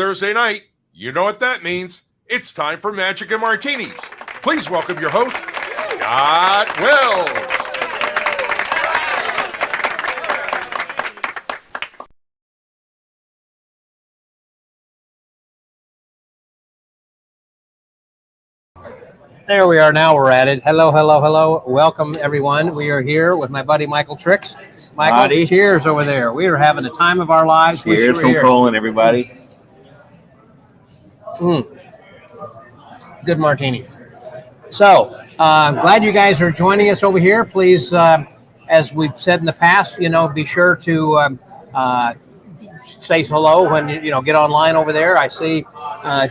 Thursday night. You know what that means. It's time for Magic and Martinis. Please welcome your host, Scott Wells. There we are now. We're at it. Hello, hello, hello. Welcome, everyone. We are here with my buddy Michael Tricks. Michael, cheers over there. We are having the time of our lives. Cheers from Colin, everybody. Good martini. So, I'm glad you guys are joining us over here. Please, as we've said in the past, be sure to say hello when you get online over there. I see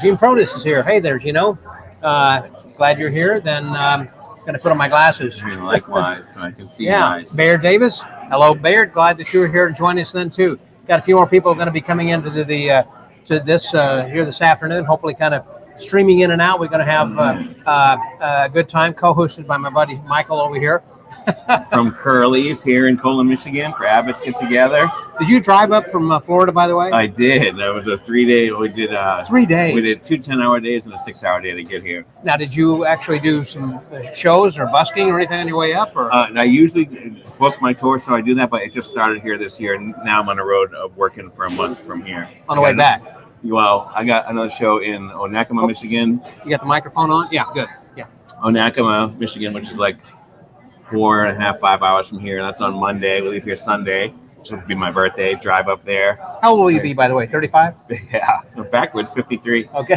Gene Protis is here. Hey there, Gino. Glad you're here. Then I'm going to put on my glasses. Likewise, so I can see you yeah. guys. Baird Davis. Hello, Baird. Glad that you were here to join us then, too. Got a few more people going to be coming into to this here this afternoon, hopefully kind of streaming in and out. We're going to have a good time, co-hosted by my buddy Michael over here. From Curly's here in Colin, Michigan for Abbott's Get Together. Did you drive up from Florida, by the way? I did. That was a 3-day. We did 3 days. We did 2 10-hour days and a 6-hour day to get here. Now, did you actually do some shows or busking or anything on your way up? Or I usually book my tour, so I do that, but it just started here this year, and now I'm on the road working for a month from here. On the way back? Well, I got another show in Onakama, Michigan. You got the microphone on? Yeah, good. Yeah. Onakama, Michigan, which is like 4.5, 5 hours from here. That's on Monday. We leave here Sunday, which will be my birthday. Drive up there. How old will you be, by the way? 35? Yeah, backwards, 53. Okay.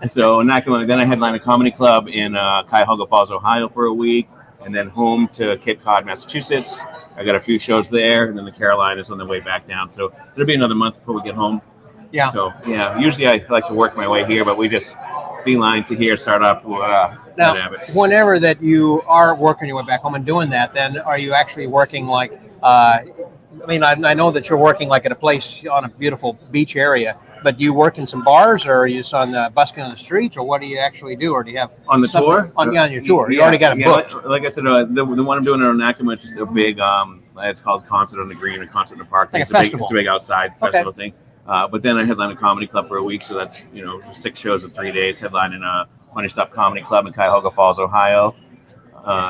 So Onakama, then I headline a comedy club in Cuyahoga Falls, Ohio for a week, and then home to Cape Cod, Massachusetts. I got a few shows there, and then the Carolinas on the way back down. So it'll be another month before we get home. Yeah. So, yeah, usually I like to work my way here, but we just beeline to here, start off now, Abbott. Whenever that you are working your way back home and doing that, then are you actually working like, I know that you're working like at a place on a beautiful beach area, but do you work in some bars, or are you just on busking on the streets, or what do you actually do, or do you have on the tour? On your tour, you already got a book. Like I said, the one I'm doing in Onakama is just a big, it's called Concert on the Green or Concert in the Park. Like it's a festival. It's a big outside festival thing. But then I headline a comedy club for a week, so that's 6 shows in 3 days. Headlining a Funny Stop Comedy Club in Cuyahoga Falls, Ohio.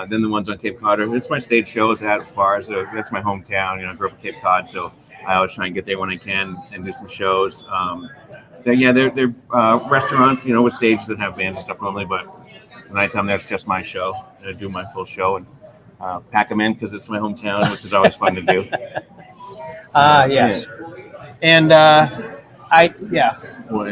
Then the ones on Cape Cod. It's my stage shows at bars. That's my hometown. I grew up in Cape Cod, so I always try and get there when I can and do some shows. They're restaurants, with stages that have bands and stuff normally, but the nighttime there's just my show, and I do my full show and pack them in because it's my hometown, which is always fun to do. Yes. And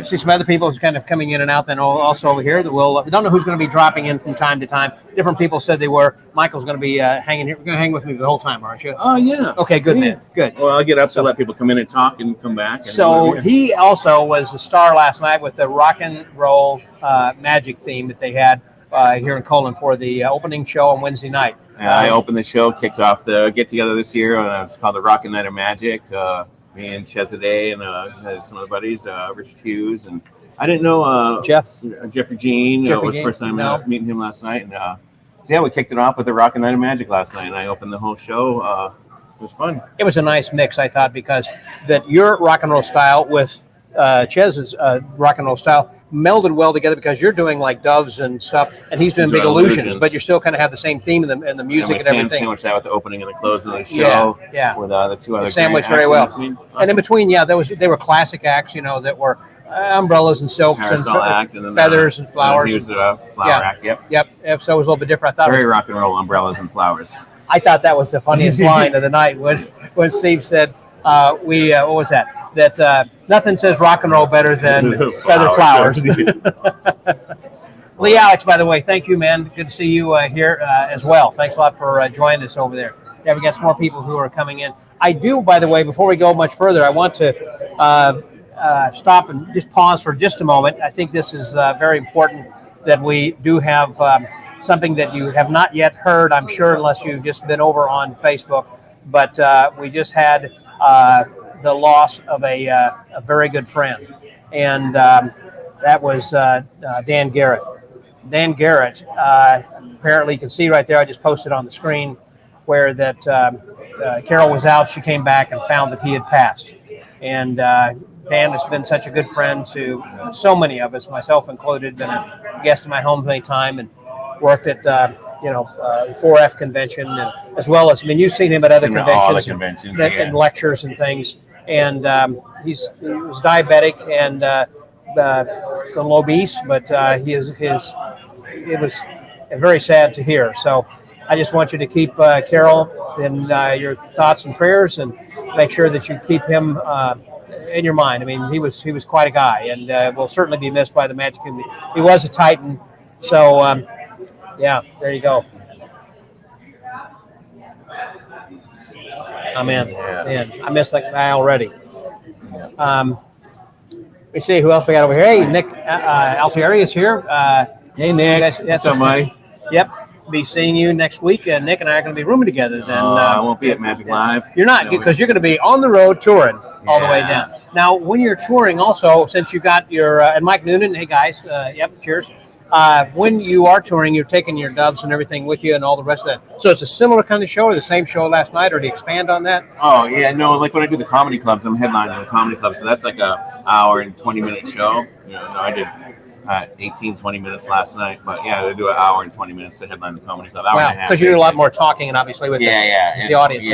see some other people who's kind of coming in and out then also over here that we don't know who's going to be dropping in from time to time. Different people said they were. Michael's going to be hanging here. You're going to hang with me the whole time, aren't you? Oh, yeah. Okay, good, man. Good. Well, I'll get up to let people come in and talk and come back. So he also was the star last night with the rock and roll magic theme that they had here in Colin for the opening show on Wednesday night. I opened the show, kicked off the get-together this year. It's called the Rockin' Night of Magic. Me and Chesaday and some other buddies, Richard Hughes, and I didn't know Jeffrey Jean. It was the first time meeting him last night, and we kicked it off with the Rockin' Night of Magic last night, and I opened the whole show. It was fun. It was a nice mix, I thought, because that your rock and roll style with Chez's rock and roll style melded well together, because you're doing like doves and stuff, and he's doing big illusions, but you still kind of have the same theme and the music and everything. Sandwich that with the opening and the closing of the show. Yeah. With the 2 other sandwich very well. Awesome. And in between, they were classic acts, that were umbrellas and silks and feathers and flowers. He was a flower act. Yep. So it was a little bit different. I thought very rock and roll, umbrellas and flowers. I thought that was the funniest line of the night when Steve said, what was that? That nothing says rock and roll better than feather flowers. Lee Alex, by the way, thank you, man. Good to see you here as well. Thanks a lot for joining us over there. Yeah, we got some more people who are coming in. I do, by the way, before we go much further, I want to stop and just pause for just a moment. I think this is very important that we do have something that you have not yet heard, I'm sure, unless you've just been over on Facebook. But we just had the loss of a very good friend, and that was Dan Garrett. Dan Garrett, apparently you can see right there, I just posted on the screen, where that Carol was out, she came back and found that he had passed. And Dan has been such a good friend to so many of us, myself included. Been a guest in my home many times and worked at the 4F convention, and as well as you've seen him at other conventions, and lectures and things. And he was diabetic and obese, but it was very sad to hear. So I just want you to keep Carol in your thoughts and prayers, and make sure that you keep him in your mind. I mean, he was quite a guy, and will certainly be missed by the Magic community. He was a Titan, so there you go. I'm in. Man, I miss that guy already. We see who else we got over here. Hey, Nick Altieri is here. Hey, Nick. What's up, buddy? Yep. Be seeing you next week. Nick and I are going to be rooming together. Then I won't be at Magic Live. You're not, because you're going to be on the road touring all the way down. Now, when you're touring, also, since you got your and Mike Noonan, hey guys, cheers. When you are touring, you're taking your doves and everything with you and all the rest of that. So it's a similar kind of show, or the same show last night, or do you expand on that? Oh, yeah, no, like when I do the comedy clubs, I'm headlining the comedy club, so that's like a hour and 20-minute show. I did 18, 20 minutes last night, but yeah, they do an hour and 20 minutes to headline the comedy club. Wow, because you do a lot more talking, and obviously with the audience.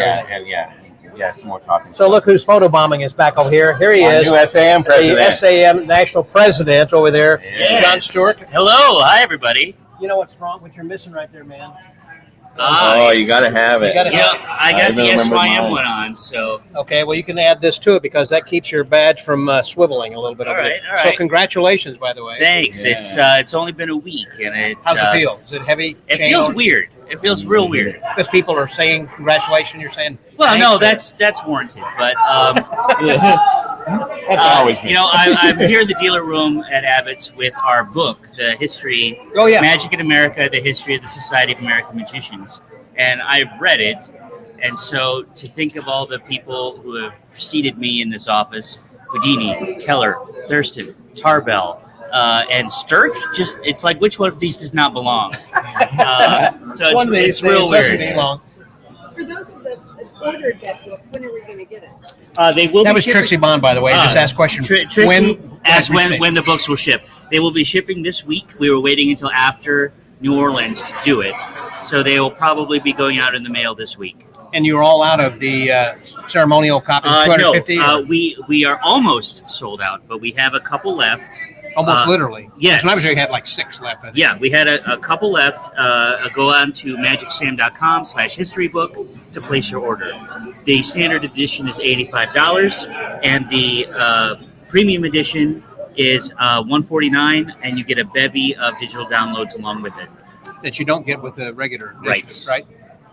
Yeah, some more talking. So look who's photobombing us back over here. Here he is. New SAM president. The SAM national president over there. Yes. John Stewart. Hello. Hi, everybody. You know what's wrong? What you're missing right there, man. You got to have it. I got the SYM one on, so. Okay, well, you can add this to it, because that keeps your badge from swiveling a little bit. All right. So congratulations, by the way. Thanks. Yeah. It's only been a week, and how's it feel? Is it heavy? It feels weird. It feels real weird. Because people are saying congratulations, you're saying. Well, no, that's warranted, but that's always me. I'm here in the dealer room at Abbott's with our book, The History, Magic in America, The History of the Society of American Magicians. And I've read it. And so to think of all the people who have preceded me in this office, Houdini, Keller, Thurston, Tarbell, and Stirk, it's like, which one of these does not belong? So it's real weird. For those of us that ordered that book, when are we going to get it? That was Trixie Bond, by the way. Just asked question. Trixie asked when the books will ship. They will be shipping this week. We were waiting until after New Orleans to do it, so they will probably be going out in the mail this week. And you're all out of the ceremonial copies, 250? No, we are almost sold out, but we have a couple left. Almost literally. Yes. So I was sure you had like 6 left. I think. Yeah, we had a couple left. Go on to magicsam.com/historybook to place your order. The standard edition is $85, and the premium edition is $149, and you get a bevy of digital downloads along with it. That you don't get with the regular edition, right?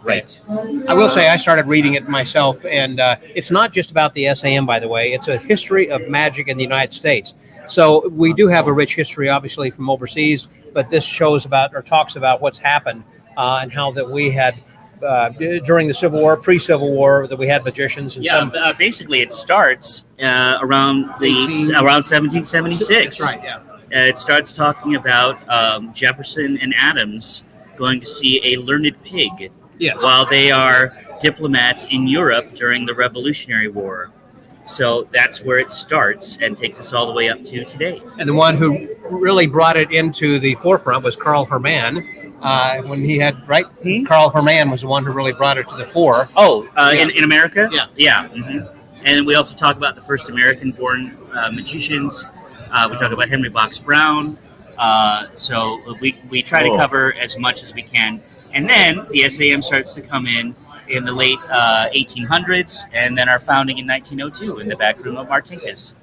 Right. I will say I started reading it myself, and it's not just about the SAM, by the way. It's a history of magic in the United States. So we do have a rich history, obviously, from overseas, but this shows about or talks about what's happened and how that we had during the Civil War, pre-Civil War, that we had magicians. And basically it starts around 1776. That's right, yeah. It starts talking about Jefferson and Adams going to see a learned pig. Yes. While they are diplomats in Europe during the Revolutionary War. So that's where it starts and takes us all the way up to today. And the one who really brought it into the forefront was Carl Herman. When he had, right? Carl Herman was the one who really brought it to the fore. In America? Yeah. Yeah. Mm-hmm. And we also talk about the first American-born magicians. We talk about Henry Box Brown. So we try to cover as much as we can. And then the SAM starts to come in the late 1800s, and then our founding in 1902 in the back room of Martinkus.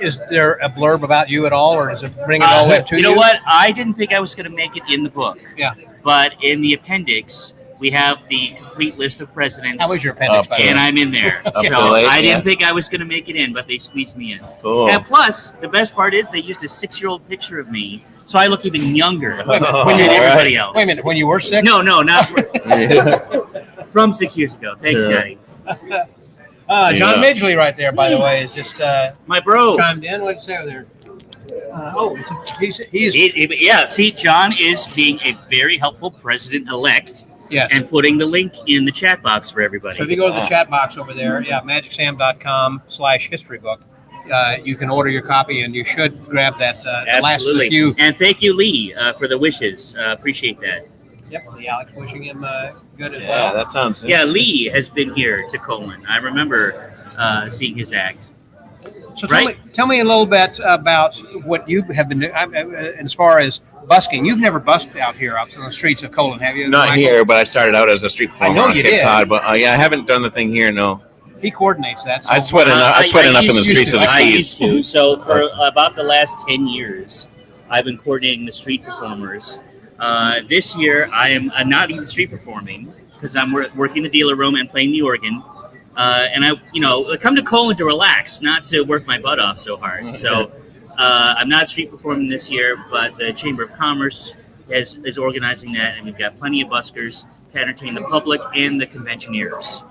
Is there a blurb about you at all, or does it bring it all up to you? You know what? I didn't think I was going to make it in the book. Yeah. But in the appendix, we have the complete list of presidents. How was your appendix? And I'm in there. So I didn't think I was going to make it in, but they squeezed me in. Cool. And plus, the best part is they used a 6-year-old picture of me, so I look even younger than everybody else. Wait a minute, when you were 6? No, not from 6 years ago. Thanks, Scotty. John Midgley right there, by the way, is just my bro. Chimed in. What did you say over there? See, John is being a very helpful president-elect Yes. and putting the link in the chat box for everybody. So if you go to the chat box over there, magicsam.com/historybook, you can order your copy, and you should grab that. The last of the few. And thank you, Lee, for the wishes. Appreciate that. Yep, Alex wishing him good as Yeah, well. that sounds. Yeah, Lee has been here to Colon. I remember seeing his act. So Right. tell me a little bit about what you have been doing as far as busking. You've never busked out here out on the streets of Colon, have you? Not Michael? here, but I started out as a street performer. I know on you Cape did. Cod, but I haven't done the thing here. No, He coordinates that. So I sweat enough. I sweat enough in the used streets to. of the I Keys. used to. So for about the last 10 years, I've been coordinating the street performers. This year, I'm not even street performing because I'm working the dealer room and playing the organ. And I come to Colon to relax, not to work my butt off so hard. So I'm not street performing this year, but the Chamber of Commerce is organizing that, and we've got plenty of buskers to entertain the public and the conventioneers.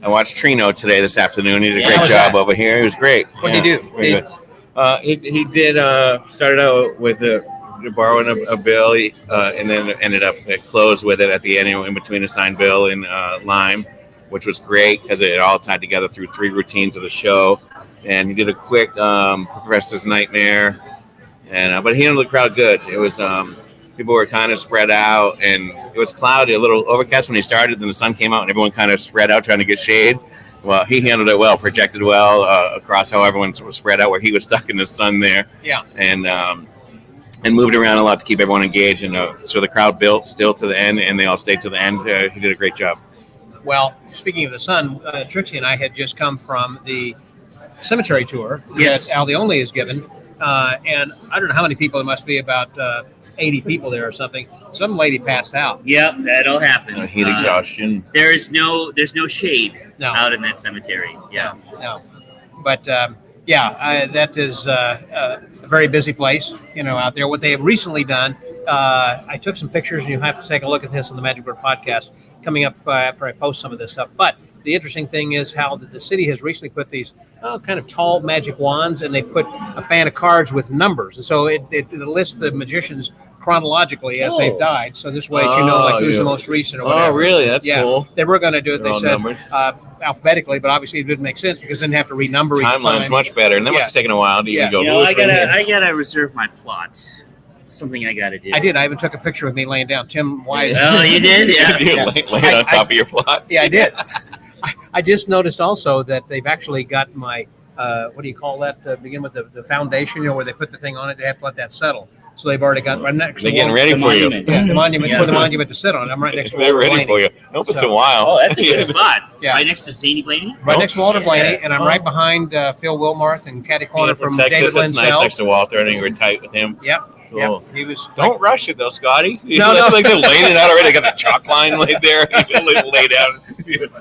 I watched Trino this afternoon. He did a Yeah, great how was job that? over here. He was great. What did he do? very good. He did started out with borrowing a bill, and then ended up closed with it at the end, in between a signed bill and Lime, which was great because it all tied together through 3 routines of the show. And he did a quick Professor's Nightmare, and but he handled the crowd good. It was people were kind of spread out, and it was cloudy, a little overcast when he started. Then the sun came out, and everyone kind of spread out trying to get shade. Well, he handled it well, projected well across how everyone was spread out, where he was stuck in the sun there. Yeah. And moved around a lot to keep everyone engaged, and so the crowd built still to the end, and they all stayed to the end. He did a great job. Well, speaking of the sun, Trixie and I had just come from the cemetery tour Yes. that Al Leone has given, and I don't know how many people. It must be about 80 people there or something. Some lady passed out. Yep, that'll happen. Heat exhaustion. There's no shade No. out in that cemetery. Yeah. No. But that is a very busy place, out there. What they have recently done, I took some pictures, and you'll have to take a look at this on the Magic Word podcast coming up after I post some of this stuff. But the interesting thing is how the city has recently put these kind of tall magic wands, and they put a fan of cards with numbers. And so it lists the magicians chronologically as they've died. So this way, who's the most recent or whatever. Oh, really? That's cool. They were going to do it, They're they all said, numbered. alphabetically, but obviously it didn't make sense because they didn't have to renumber each Timeline's time. much better, and that must have taken a while to even go. I gotta reserve my plots. It's something I gotta do. I did. I even took a picture of me laying down. Tim Wise. Oh, you did? Yeah. You lay it on top of your plot. Yeah, I did. I just noticed also that they've actually got my, what do you call that? Begin with the foundation, where they put the thing on it. They have to let that settle. So they've already got right next They're to getting ready The for you. monument. Yeah, the monument Yeah. for the monument to sit on. I'm right next to They're Walter ready Blaney. for you. Hope it's So- a while. Oh, that's a good spot. Yeah. Right next to Zany Blaney? Right next to Walter Blaney, Yeah. and I'm right behind Phil Wilmarth and catty corner from Texas. David That's nice Linsell. next to Walter. I think we're tight with him. Yep. Cool. Yep. He was. Don't rush it though, Scotty. No. Like they're laying it out already. They got the chalk line laid there, laid out.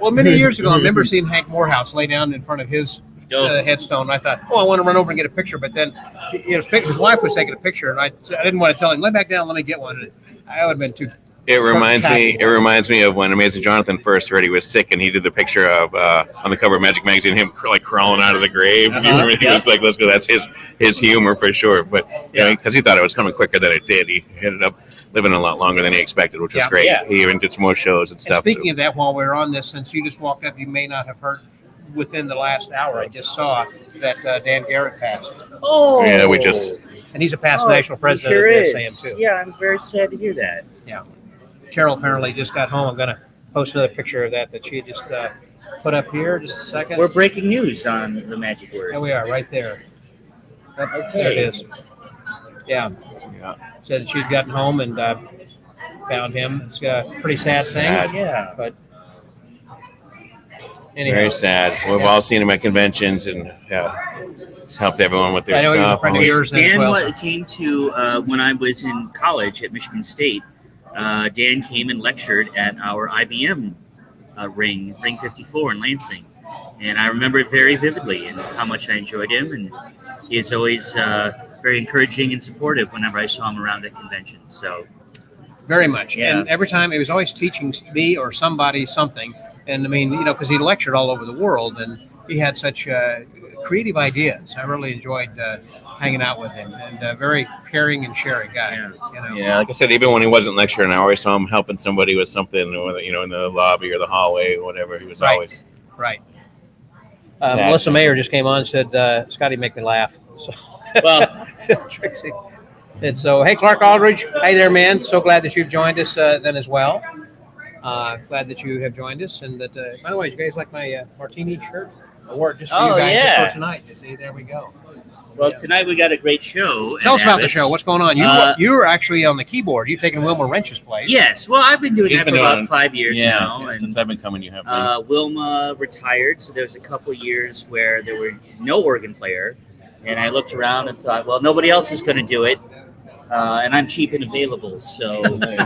Well, many years ago, I remember seeing Hank Morehouse lay down in front of his headstone. I thought, I want to run over and get a picture. But then his wife was taking a picture, and I didn't want to tell him, lay back down, let me get one. And I would have been too. It reminds me of when Amazing Jonathan first heard he was sick, and he did the picture of on the cover of Magic Magazine, him like crawling out of the grave. He was like, "Let's go." That's his humor for sure. But because he thought it was coming quicker than it did, he ended up living a lot longer than he expected, which was great. Yeah. He even did some more shows and stuff. And speaking of that, while we're on this, since you just walked up, you may not have heard. Within the last hour, I just saw that Dan Garrett passed. Oh, yeah, we just. And he's a past national president sure of the is. SAM too. Yeah, I'm very sad to hear that. Yeah. Carol apparently just got home. I'm going to post another picture of that she just put up here. Just a second. We're breaking news on the Magic Word. There we are, right there. Okay. There it is. Yeah. Said that she'd gotten home and found him. It's a pretty sad thing. Yeah. But anyhow. Very sad. We've all seen him at conventions, and he's helped everyone with their I know stuff. he was a friend of yours as Dan well. came to when I was in college at Michigan State. Dan came and lectured at our IBM Ring 54 in Lansing, and I remember it very vividly and how much I enjoyed him. And he is always very encouraging and supportive whenever I saw him around at conventions. So very much. Yeah. And every time he was always teaching me or somebody something. And I mean, because he lectured all over the world, and he had such creative ideas. I really enjoyed hanging out with him, and very caring and sharing guy. Yeah, like I said, even when he wasn't lecturing, I always saw him helping somebody with something, or in the lobby or the hallway or whatever. He was always right. Melissa Mayer just came on and said, "Scotty, make me laugh." So, well, Trixie. And so, hey, Clark Aldridge, hey there, man. So glad that you've joined us then as well. Glad that you have joined us, and that. By the way, you guys like my martini shirt? I wore it just for you guys just for tonight. You see, there we go. Well, tonight we got a great show. Tell us about the show. What's going on? You were actually on the keyboard. You've taken Wilma Wrench's place. Yes. Well, I've been doing that for about 5 years now. Yeah, since I've been coming, you have been. Wilma retired, so there was a couple of years where there were no organ player. And I looked around and thought, well, nobody else is going to do it. And I'm cheap and available, so good.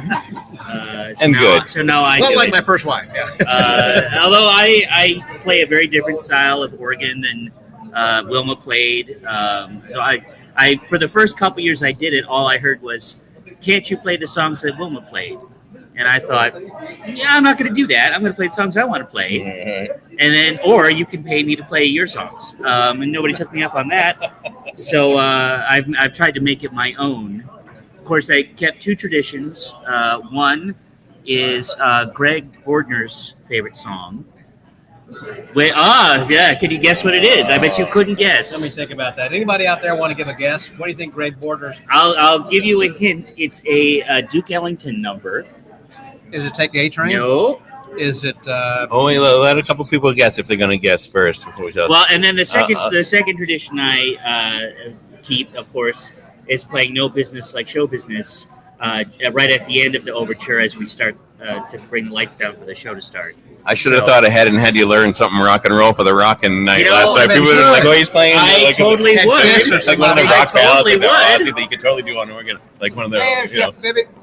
So now I do like it. My first wife. Yeah. Although I play a very different style of organ than Wilma played. So I for the first couple years I did it, all I heard was, "Can't you play the songs that Wilma played?" And I thought, yeah, I'm not going to do that. I'm going to play the songs I want to play. And then, or you can pay me to play your songs. And nobody took me up on that. So I've tried to make it my own. Of course, I kept two traditions. One is Greg Bordner's favorite song. Wait, yeah. Can you guess what it is? I bet you couldn't guess. Let me think about that. Anybody out there want to give a guess? What do you think Greg Bordner's? I'll give you a hint. It's a Duke Ellington number. Is it Take the A Train? No. Is it? Only let a couple people guess if they're going to guess first before we tell. Well, and then the second tradition I keep, of course, is playing No Business Like Show Business right at the end of the overture as we start to bring the lights down for the show to start. I should have thought ahead and had you learn something rock and roll for the rockin' night last night. People would have like, "Oh, he's playing." I totally would. Like one of the rock ballads would. that you could totally do on organ, like one of the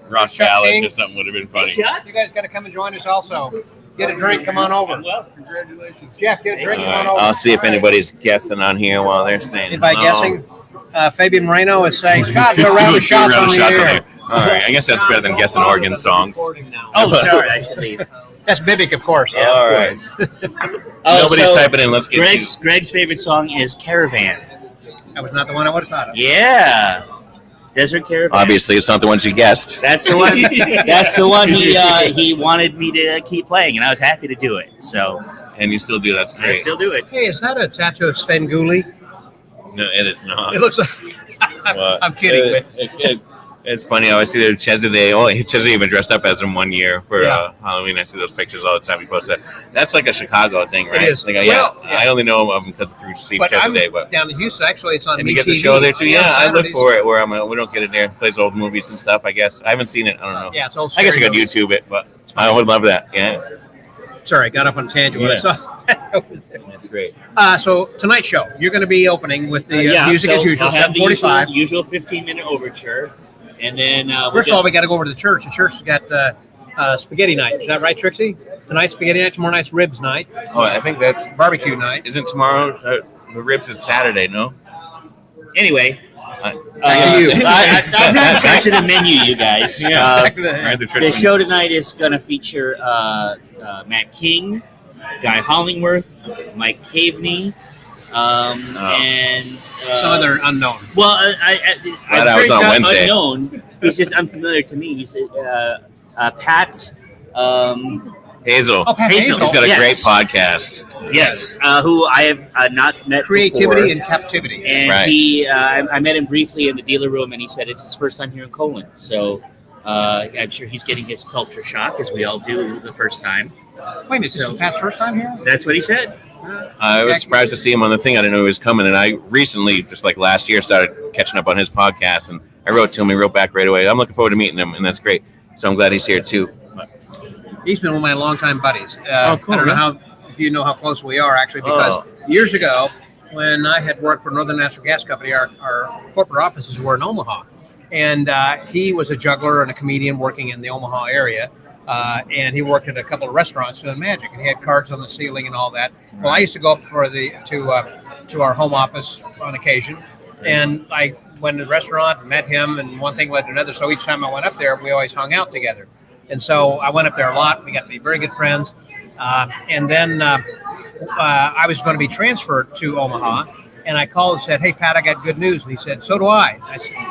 rock Chuck ballads King. or something would have been funny. You guys got to come and join us also. Get a drink. Come on over. Well, congratulations, Jeff. Get a drink. Come on over. I'll see if anybody's guessing on here while they're saying. And by guessing, Fabian Moreno is saying, "Scott, do a round of shots on the air." All right, I guess that's better than guessing organ songs. Oh, sorry, I should leave. That's Bibic, of course. Yeah, all right. Nobody's typing in. Let's get Greg's favorite song is Caravan. That was not the one I would have thought of. Yeah. Desert Caravan. Obviously, it's not the ones you guessed. That's the one. That's the one he wanted me to keep playing, and I was happy to do it. So. And you still do. That's great. I still do it. Hey, is that a tattoo of Sven Gulli? No, it is not. It looks like. I'm kidding, but. It's funny. I always see that Chesney even dressed up as him one year for Halloween. I see those pictures all the time. He posts that. That's like a Chicago thing, right? It is. Like, I only know him because through Steve Chesney. But down in Houston, actually, it's on. And you get the show there too. Yeah, I look for it where we don't get it there. It plays old movies and stuff. I guess I haven't seen it. I don't know. Yeah, it's old. I guess I could YouTube it, but I would love that. Yeah. Sorry, I got off on a tangent when I saw that. That's great. So tonight's show, you're going to be opening with the music as usual, 7:45. Usual 15-minute overture. And then first of all, we got to go over to the church. The church has got spaghetti night. Is that right, Trixie? Tonight's spaghetti night. Tomorrow night's ribs night. Oh, I think that's barbecue night. Isn't tomorrow? The ribs is Saturday, no? Anyway, I'm not in charge of the menu, you guys. The show tonight is going to feature Matt King, Guy Hollingworth, Mike Caveney. And some other unknown. Well, I'm sure he's not unknown. He's just unfamiliar to me. He's Pat Hazel. Oh, Pat Hazel. He's got a great podcast. Yes, who I have not met. Creativity before. and Captivity. And I met him briefly in the dealer room, and he said it's his first time here in Colon. So I'm sure he's getting his culture shock, as we all do the first time. Wait a minute, this is Pat's first time here? That's what he said. I was surprised to see him on the thing. I didn't know he was coming, and I recently, just like last year, started catching up on his podcast, and I wrote to him. He wrote back right away. I'm looking forward to meeting him, and that's great. So I'm glad he's here too. He's been one of my longtime buddies. Cool, I don't know if you know how close we are, actually, because years ago, when I had worked for Northern Natural Gas Company, our corporate offices were in Omaha, and he was a juggler and a comedian working in the Omaha area. And he worked at a couple of restaurants doing magic, and he had cards on the ceiling and all that. Well, I used to go up to our home office on occasion, and I went to the restaurant and met him, and one thing led to another. So each time I went up there, we always hung out together. And so I went up there a lot. We got to be very good friends. And then I was going to be transferred to Omaha, And I called and said, "Hey, Pat, I got good news." And he said, "So do I."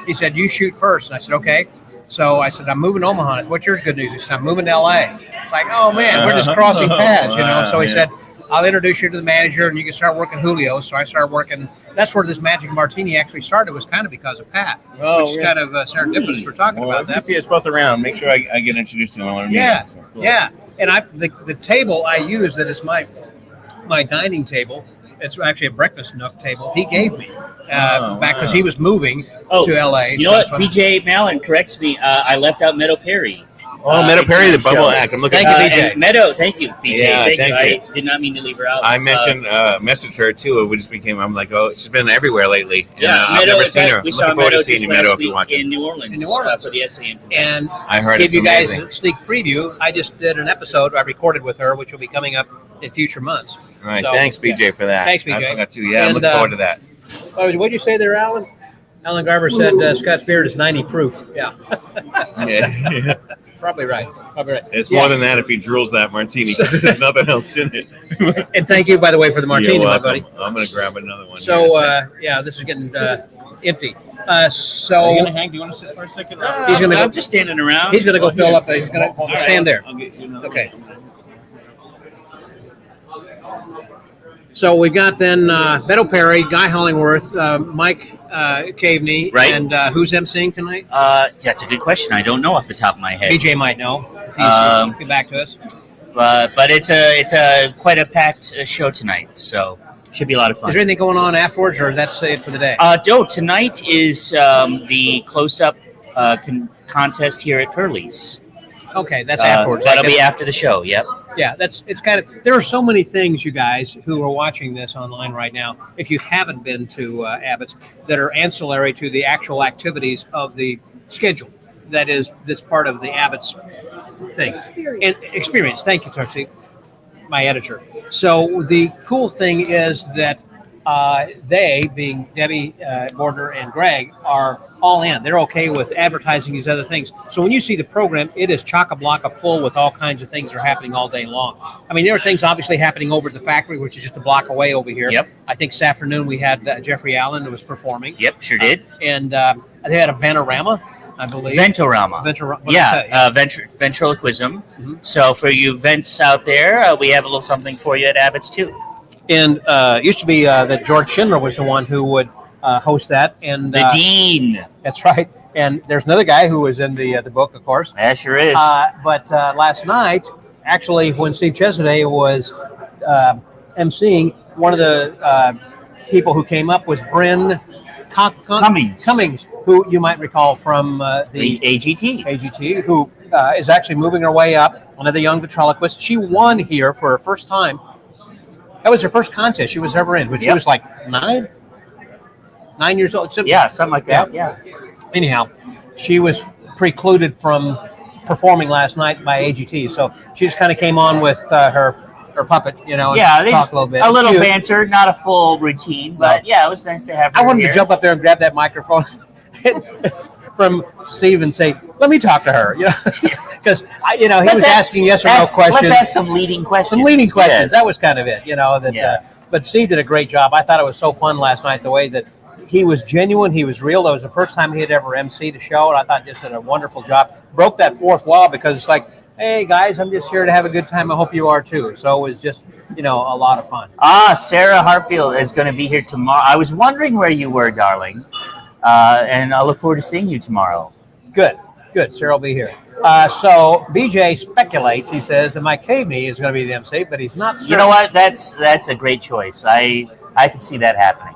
He said, "You shoot first." And I said, "Okay." So I said, "I'm moving to Omaha." I said, "What's your good news?" He said, "I'm moving to LA." It's like, oh man, we're just crossing paths, you know. So he said, "I'll introduce you to the manager, and you can start working Julio." So I started working. That's where this Magic Martini actually started. Was kind of because of Pat, which is kind of serendipitous. We're talking about that. You see us both around. Make sure I get introduced to him. I want to meet him. So, cool. Yeah. And the table I use that is my dining table. It's actually a breakfast nook table he gave me back because he was moving to LA. You know what? BJ Mallon corrects me. I left out Meadow Perry. Meadow Perry, the bubble act. I'm looking. Thank you, BJ. Meadow, thank you, BJ. Yeah, thank you. thank you. I did not mean to leave her out. I mentioned, messaged her too. We just became. I'm like, oh, she's been everywhere lately. Yeah, I've Meadow, never seen her. We Looking saw forward Meadow to seeing just you, Meadow, last if you're week watching. in New Orleans for the SAM. And I heard give it's you guys amazing. a sneak preview. I just did an episode I recorded with her, which will be coming up in future months. All right, So, thanks, BJ, for that. Thanks, BJ. I forgot to. Yeah, I'm And, looking forward to that. What did you say there, Alan? Alan Garber said Scott's beard is 90 proof. Yeah. Yeah. Probably right. It's more than that if he drools that martini. There's nothing else in it. And thank you, by the way, for the martini, You're my welcome. buddy. I'm going to grab another one. So, this is getting empty. So Are you going to hang? Do you want to sit for a second? He's gonna I'm go- just standing around. he's going to go fill up. He's going to stand there. I'll get you another Okay. one. So we've got then Meadow Perry, Guy Hollingworth, Mike Caveney, Right. and who's emceeing tonight? That's a good question. I don't know off the top of my head. BJ might know. If he's get back to us. But it's a quite a packed show tonight, so should be a lot of fun. Is there anything going on afterwards, or that's it for the day? No, tonight is the close-up contest here at Curly's. Okay, that's afterwards. That'll Okay. be after the show. Yep. Yeah, it's kind of. There are so many things, you guys who are watching this online right now. If you haven't been to Abbott's, that are ancillary to the actual activities of the schedule. That's part of the Abbott's thing. Experience. Thank you, Tuxie, my editor. So the cool thing is that they, being Debbie Bordner and Greg, are all in. They're okay with advertising these other things. So when you see the program, it is chock-a-block full with all kinds of things that are happening all day long. I mean, there are things obviously happening over at the factory, which is just a block away over here. Yep. I think this afternoon we had Jeffrey Allen who was performing. Yep, sure did. And they had a Vanorama, I believe. Ventorama. Ventriloquism. Mm-hmm. So for you vents out there, we have a little something for you at Abbott's too. And it used to be that George Schindler was the one who would host that. And The Dean. That's right. And there's another guy who was in the book, of course. That sure is. But last night, actually, when Steve Chesaday was emceeing, one of the people who came up was Bryn Cummings, who you might recall from the AGT, who is actually moving her way up. Another young ventriloquist. She won here for her first time. That was her first contest she was ever in, but she was like 9 years old. something like that. Yeah. Anyhow, she was precluded from performing last night by AGT, so she just kind of came on with her puppet, and talked a little bit. A little banter, not a full routine, but it was nice to have her I wanted here. to jump up there and grab that microphone from Steve and say, "Let me talk to her," because he was asking yes or no questions. Let's ask some leading questions. Yes. That was kind of it, but Steve did a great job. I thought it was so fun last night, the way that he was genuine, he was real. That was the first time he had ever emceed a show, and I thought just did a wonderful job. Broke that fourth wall because it's like, hey guys, I'm just here to have a good time. I hope you are too. So it was just, a lot of fun. Sarah Hartfield is going to be here tomorrow. I was wondering where you were, darling, and I look forward to seeing you tomorrow. Good. Sarah will be here. So BJ speculates. He says that Mike Caveney is going to be the MC, but he's not certain. You know what? That's a great choice. I could see that happening.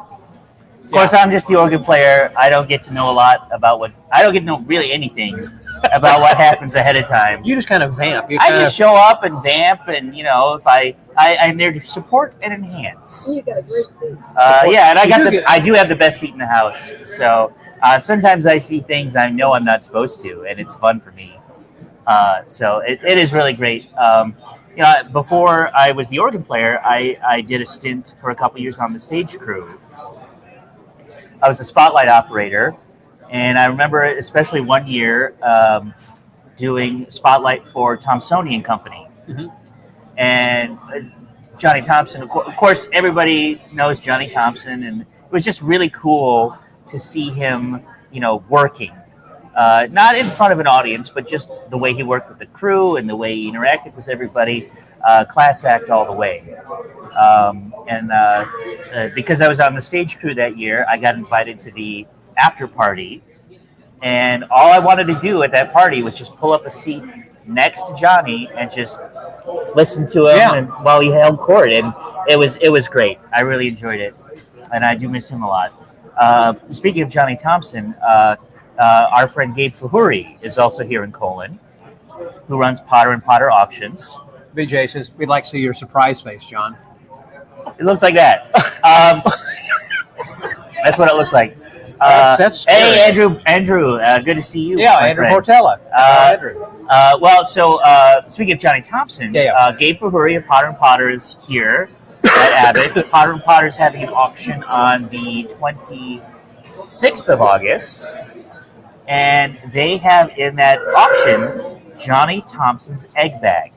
Of course, I'm just the organ player. I don't get to know a lot about I don't get to know really anything about what happens ahead of time. You just kind of vamp. I just show up and vamp, and if I'm there to support and enhance. You got a great seat. And I do have the best seat in the house. So sometimes I see things I know I'm not supposed to, and it's fun for me. So it is really great. Before I was the organ player, I did a stint for a couple years on the stage crew. I was a spotlight operator, and I remember especially one year doing spotlight for Thompsonian and Company. Mm-hmm. And Johnny Thompson, of course, everybody knows Johnny Thompson, and was just really cool to see him, working. Not in front of an audience, but just the way he worked with the crew and the way he interacted with everybody. Class act all the way. Because I was on the stage crew that year, I got invited to the after party. And all I wanted to do at that party was just pull up a seat next to Johnny and just listen to him and while he held court. And it was great. I really enjoyed it. And I do miss him a lot. Speaking of Johnny Thompson, our friend Gabe Fahuri is also here in Colon, who runs Potter and Potter Auctions. Vijay says, we'd like to see your surprise face, John. It looks like that. That's what it looks like. That's hey, Andrew, good to see you. Yeah, Andrew Portella. Andrew. Speaking of Johnny Thompson, Yeah. Gabe Fahuri of Potter and Potter is here at Abbott's. Potter and Potter is having an auction on the 26th of August, and they have in that auction Johnny Thompson's egg bag.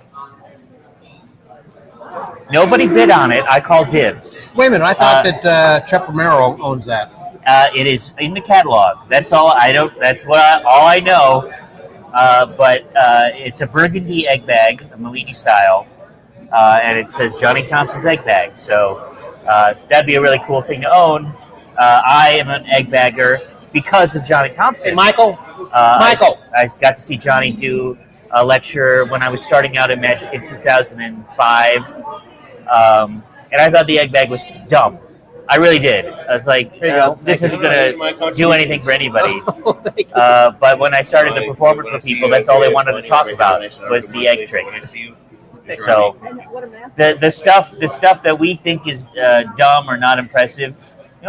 Nobody bid on it. I call dibs. Wait a minute. I thought that Chuck Romero owns that. It is in the catalog. That's all I don't. That's all I know. But it's a burgundy egg bag, a Malini style, and it says Johnny Thompson's egg bag. So that'd be a really cool thing to own. I am an egg bagger because of Johnny Thompson. Hey, Michael. I got to see Johnny do a lecture when I was starting out in Magic in 2005, and I thought the egg bag was dumb. I really did. I was like, this isn't going to do anything for anybody. But when I started to perform it for people, that's all they wanted to talk about was the egg trick. So the stuff that we think is dumb or not impressive,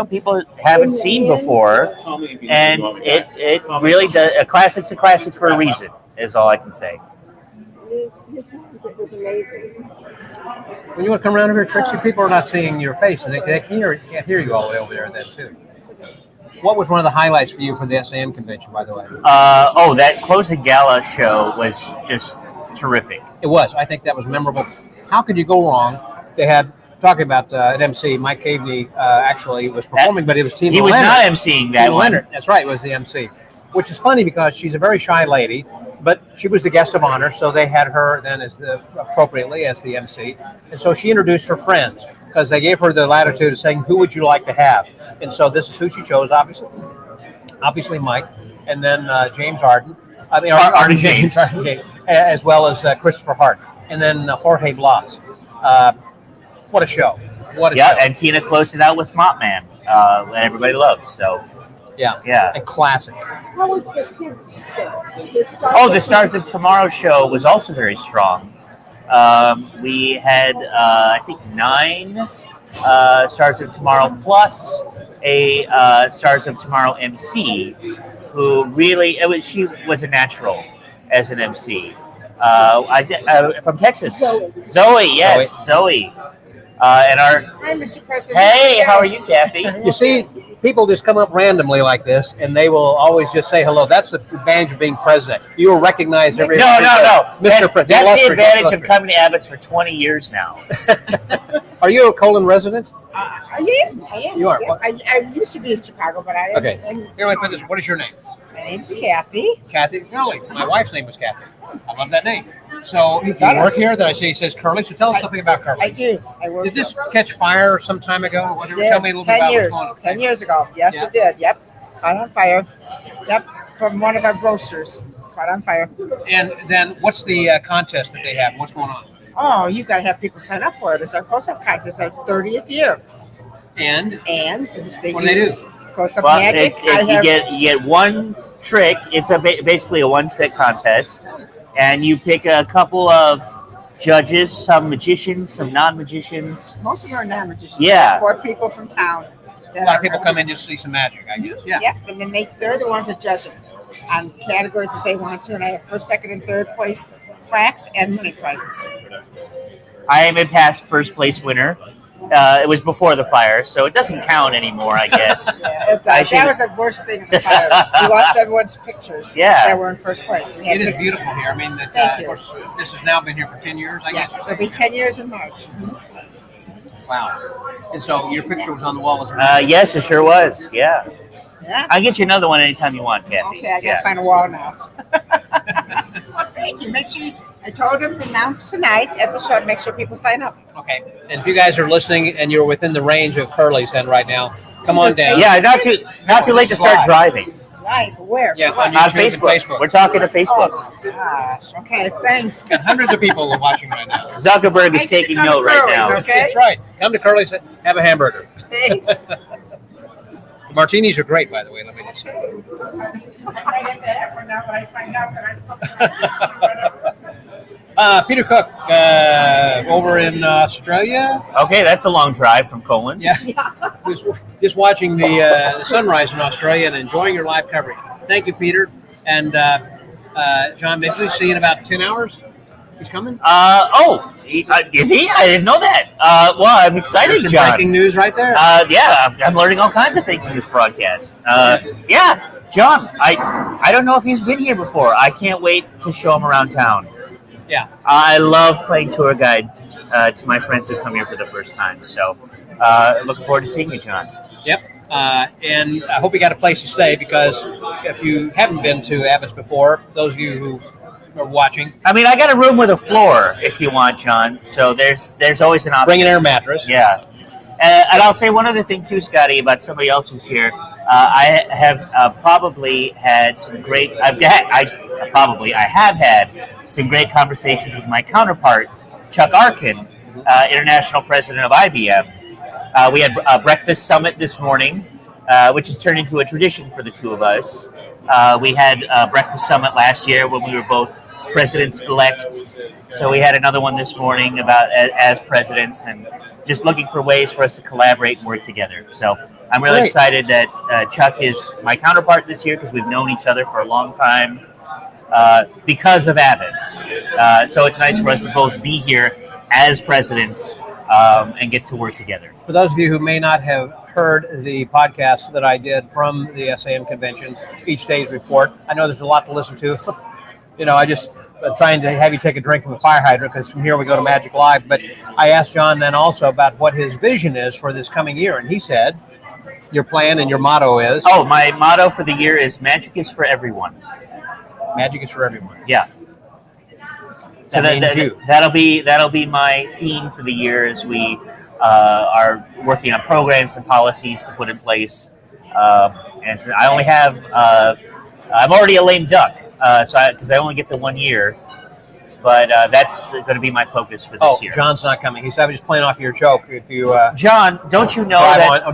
people haven't seen before, and it really does. A classic's a classic for a reason, is all I can say. His hands, it was amazing. When you want to come around here, Trixie, people are not seeing your face, and they can't hear you all the way over there then, too. What was one of the highlights for you for the SAM convention, by the way? That closing gala show was just terrific. It was. I think that was memorable. How could you go wrong? They had, talking about an MC, Mike Caveney actually was performing, but it was Tina Leonard. He was not emceeing that Tina one. Leonard. That's right, it was the MC, which is funny because she's a very shy lady, but she was the guest of honor, so they had her then appropriately as the MC. And so she introduced her friends because they gave her the latitude of saying, who would you like to have? And so this is who she chose, obviously Mike, and then James Arden. Arden James, as well as Christopher Hart, and then Jorge Blas. What a show. What a show. And Tina closed it out with Mop Man, that everybody loves, so. Yeah. A classic. How was the kids' show? The Stars of Tomorrow show was also very strong. We had, I think, 9 Stars of Tomorrow plus a Stars of Tomorrow MC who really, she was a natural as an MC. From Texas. Zoe, yes, Zoe. And Hi, Mr. President. Hey, how are you, Kathy? You see, people just come up randomly like this, and they will always just say hello. That's the advantage of being president. You will recognize every. No. Mr. President. That's the advantage of coming to Abbott's for 20 years now. Are you a Colon resident? I am. You are. Yeah. I used to be in Chicago, but I am. Okay. Here, let me put this. What is your name? My name's Kathy. Kathy Curley. My wife's name was Kathy. I love that name. So you work here? That I see it says Curley. So tell us something about Curley. I do. I work. Did this catch fire some time ago? Or whatever? Did. Tell me a little bit 10 about years. what's going on. 10 years ago. Yes, Yeah. it did. Yep. Caught on fire. Yep. From one of our roasters. Caught on fire. And then what's the contest that they have? What's going on? Oh, you got to have people sign up for it. It's our close-up contest, our 30th year. And They what do they do? Close-up Well, magic. you get one trick. It's basically a one-trick contest, and you pick a couple of judges, some magicians, some non-magicians. Most of them are non-magicians. Yeah. 4 people from town. A lot of people come in just to see some magic, I guess. Yeah. Yep, and then they're the ones that judge it on categories that they want to, and I have first, second, and third place plaques and money prizes. I am a past first place winner. It was before the fire, so it doesn't count anymore, I guess. Yeah, that was the worst thing in the fire. We lost everyone's pictures that were in first place. It is beautiful here. I mean, Thank of you. course, this has now been here for 10 years, I guess. It'll be 10 years in March. Wow. And so your picture was on the wall as a Yes, it sure was. Yeah. Yeah. I'll get you another one anytime you want, Kathy. Okay, I gotta find a wall now. Well, thank you. Make sure I told him to announce tonight at the show. Make sure people sign up. Okay. And if you guys are listening and you're within the range of Curly's then right now, come on down. Yeah, not too late to start driving. Right, where? Yeah, What? on On YouTube and Facebook. We're talking to Facebook. Oh, gosh. Okay, thanks. Got hundreds of people watching right now. Zuckerberg is taking Come to note right Curly's, now. Okay? That's right. Come to Curly's, have a hamburger. Thanks. The martinis are great, by the way. Let me just say. I might have to have one now, but I find out that I'm something. Peter Cook, over in Australia. Okay, that's a long drive from Colin. Yeah. Just watching the sunrise in Australia and enjoying your live coverage. Thank you, Peter. And John Midgley, see you in about 10 hours. He's coming. Is he? I didn't know that. Well, I'm excited, There's some John. breaking news right there. Yeah, I'm learning all kinds of things in this broadcast. Yeah, John. I don't know if he's been here before. I can't wait to show him around town. Yeah. I love playing tour guide to my friends who come here for the first time. So, looking forward to seeing you, John. Yep. And I hope you got a place to stay, because if you haven't been to Abbott's before, those of you who are watching, I mean, I got a room with a floor if you want, John. So there's always an option. bring an air mattress. Yeah. And I'll say one other thing too, Scotty, about somebody else who's here. I have probably had some great. I have had some great conversations with my counterpart, Chuck Arkin, international president of IBM. We had a breakfast summit this morning, which has turned into a tradition for the two of us. We had a breakfast summit last year when we were both presidents-elect. So we had another one this morning about as presidents, and just looking for ways for us to collaborate and work together. So I'm really excited that Chuck is my counterpart this year, because we've known each other for a long time because of Abbott's. So it's nice for us to both be here as presidents and get to work together. For those of you who may not have heard the podcast that I did from the SAM convention, each day's report, I know there's a lot to listen to. I just trying to have you take a drink from the fire hydrant, because from here we go to Magic Live. But I asked John then also about what his vision is for this coming year, and he said your plan and your motto is... Oh, my motto for the year is Magic is for everyone. Magic is for everyone. Yeah. So that'll be my theme for the year as we are working on programs and policies to put in place. And so I only have I'm already a lame duck, because I only get the 1 year. But that's going to be my focus for this year. John's not coming. He said, I was just playing off your joke. If you John, don't you know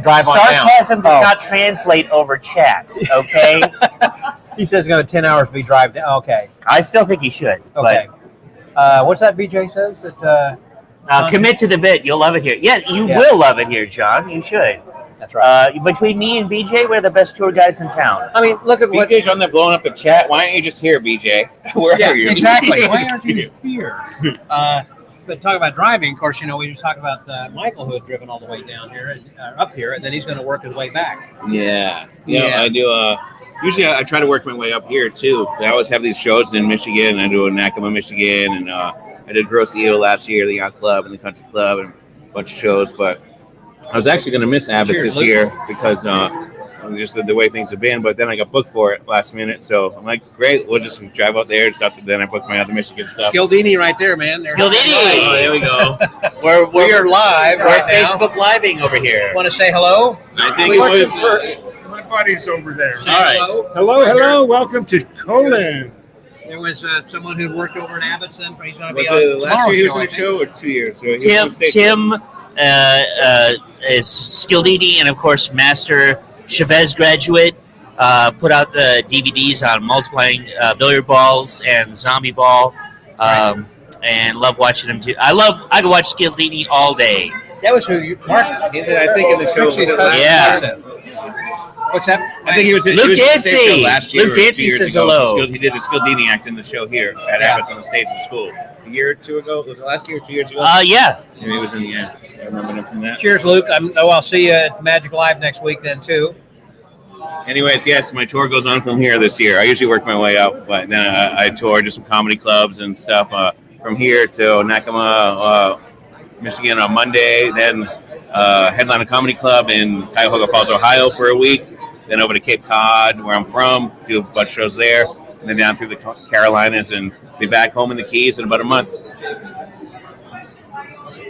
drive on sarcasm down. does not translate over chat, okay? He says it's going to 10 hours to be drive down. Okay. I still think he should. Okay. What's that BJ says? That commit to the bit. You'll love it here. Yeah, you will love it here, John. You should. That's right. Between me and BJ, we're the best tour guides in town. I mean, look at what BJ's on there blowing up the chat. Why aren't you just here, BJ? Where are you? Exactly. Why aren't you here? But talk about driving. Of course, we just talked about Michael, who had driven all the way down here, up here, and then he's going to work his way back. Yeah. I do. Usually, I try to work my way up here too. I always have these shows in Michigan. I do in Nakama, Michigan, and I did Gross Eel last year, the Yacht Club and the Country Club, and a bunch of shows. But I was actually going to miss Abbott's this year because just the way things have been. But then I got booked for it last minute, so I'm like, great, we'll just drive out there and stuff. And then I booked my other Michigan stuff. Skildini right there, man. Skildini! Oh, there we go. We are live. We're right now. Facebook living over here. Want to say hello? I think it was. My buddy's over there. Say All right. hello. Hello. Welcome to Colin. There was someone who worked over at Abbott's. Then he's going to be Was on it last year he was on I the think. show or 2 years? So he was on stage. Tim is Skildini, and of course, Master Chavez graduate. Put out the DVDs on multiplying billiard balls and zombie ball, and love watching him too. I could watch Skildini all day. That was who you, Mark. He did, I think, in the show. Yeah. What's that? I think he was. Luke he was on the Dancy. stage show last year Luke or 2 Dancy years says ago. hello. He did the Skildini act in the show here at Abbott's on the stage in school. A year or two ago. Was it last year or 2 years ago? Yeah. He was in the end. I remember him from that. Cheers, Luke. I'll see you at Magic Live next week then too. Anyways, yes, my tour goes on from here this year. I usually work my way up, but then I tour to some comedy clubs and stuff from here to Nakama, Michigan on Monday, then headline a comedy club in Cuyahoga Falls, Ohio for a week, then over to Cape Cod, where I'm from, do a bunch of shows there, and then down through the Carolinas, and be back home in the Keys in about a month.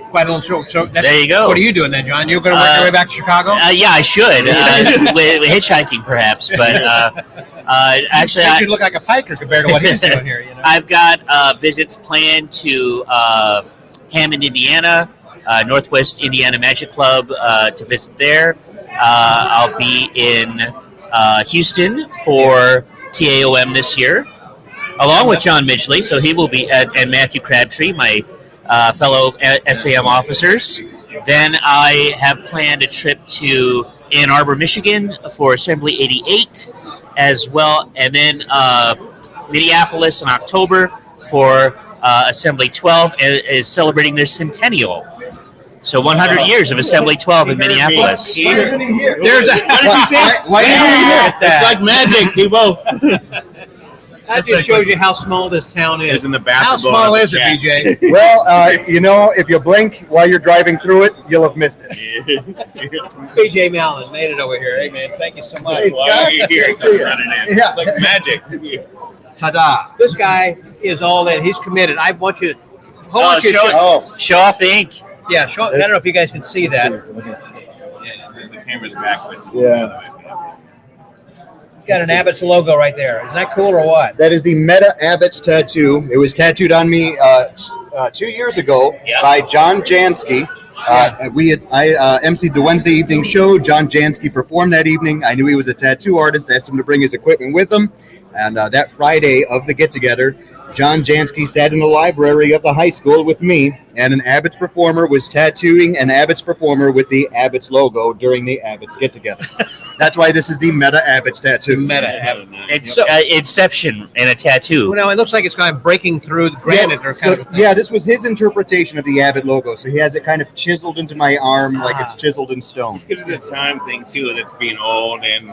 Quite a little show. So there you go. What are you doing then, John? You're going to work your way back to Chicago? Yeah, I should. With hitchhiking, perhaps. But actually, you look like a piker compared to what he's doing here. You know? I've got visits planned to Hammond, Indiana, Northwest Indiana Magic Club to visit there. I'll be in Houston for TAOM this year, along with John Midgley. So he will be and Matthew Crabtree, my fellow SAM officers. Then I have planned a trip to Ann Arbor, Michigan for Assembly 88 as well, and then Minneapolis in October for Assembly 12 is celebrating their centennial. So 100 years of Assembly 12 in Minneapolis. There's a. What did you say? It's like magic, people. That just shows you how small this town is. In the How small is it, BJ? Well, if you blink while you're driving through it, you'll have missed it. BJ Mallon made it over here. Hey, man, thank you so much. Hey, Why are you here? It's like magic. Ta-da. This guy is all in. He's committed. I want you. Show off the ink. Yeah, show. I don't know if you guys can see that. Yeah, the camera's backwards. Yeah. It's got an Abbott's logo right there. Is that cool or what? That is the Meta Abbott's tattoo. It was tattooed on me 2 years ago by John Jansky. I emceed the Wednesday evening show. John Jansky performed that evening. I knew he was a tattoo artist. Asked him to bring his equipment with him. And that Friday of the get-together, John Jansky sat in the library of the high school with me, and an Abbott's performer was tattooing an Abbott's performer with the Abbott's logo during the Abbott's get-together. That's why this is the Meta Abbott's tattoo. Meta Abbott. It's Inception in a tattoo. Well, now it looks like it's kind of breaking through the granite or kind of. Yeah, this was his interpretation of the Abbott logo. So he has it kind of chiseled into my arm like it's chiseled in stone. Gives it a time thing too, that being old and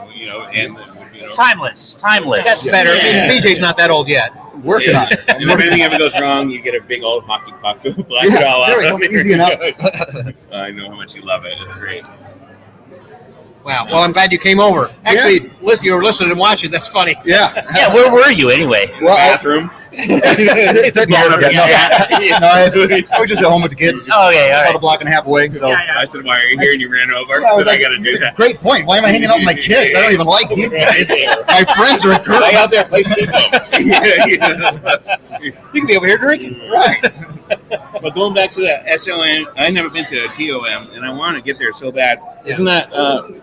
Timeless. That's better. I mean, BJ's not that old yet. Working on it. And if anything ever goes wrong, you get a big old hockey puck with black it all there we out. go. Easy enough. I know how much you love it. It's great. Wow. Well, I'm glad you came over. Actually, you were listening and watching. That's funny. Yeah. Yeah, where were you anyway? Well, Bathroom. Sit down. I was just at home with the kids. Okay, all About a right. block and a half away. So I said, "Why are you here?" And you ran over. I was But I like, got to do that. great point. Why am I hanging out with my kids? I don't even like these guys. My friends are Stay out there, play football. You can be over here drinking. Right. But going back to the SON, I've never been to a TOM, and I want to get there so bad. Isn't that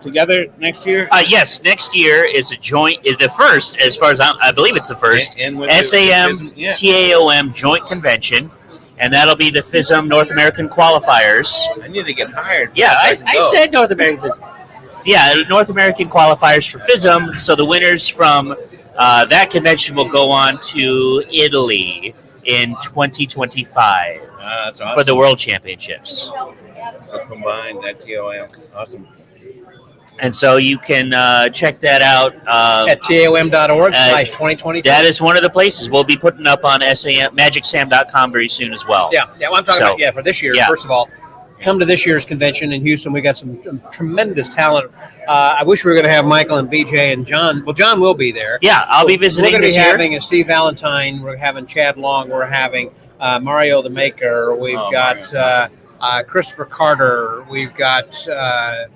together next year? Yes, next year is the first, as far as I believe it's the first, And with SAM the- yeah. TAOM joint convention, and that'll be the FISM North American qualifiers. I need to get hired. Yeah, I so can go. said North American FISM. Yeah, North American qualifiers for FISM, so the winners from that convention will go on to Italy in 2025 That's awesome. for the World Championships. So combined, that TOM. Awesome. And so you can check that out. At TAOM.org/2023. That is one of the places. We'll be putting up on MagicSam.com very soon as well. Yeah. Well, I'm talking about for this year. Yeah. First of all, come to this year's convention in Houston. We got some tremendous talent. I wish we were going to have Michael and BJ and John. Well, John will be there. Yeah, I'll be visiting We're going to this be year. having Steve Valentine. We're having Chad Long. We're having Mario the Maker. We've got Christopher Carter. We've got Rob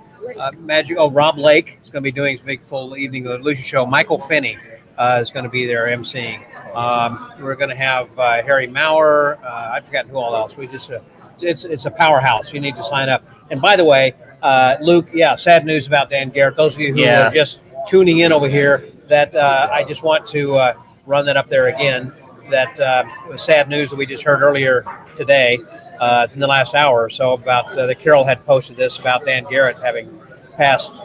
Lake is going to be doing his big full evening illusion show. Michael Finney is going to be there emceeing. We're going to have Harry Maurer. I've forgotten who all else. We just it's a powerhouse. You need to sign up. And by the way, Luke, sad news about Dan Garrett. Those of you who are just tuning in over here, that I just want to run that up there again. That was sad news that we just heard earlier today in the last hour or so about that Carol had posted this about Dan Garrett having passed.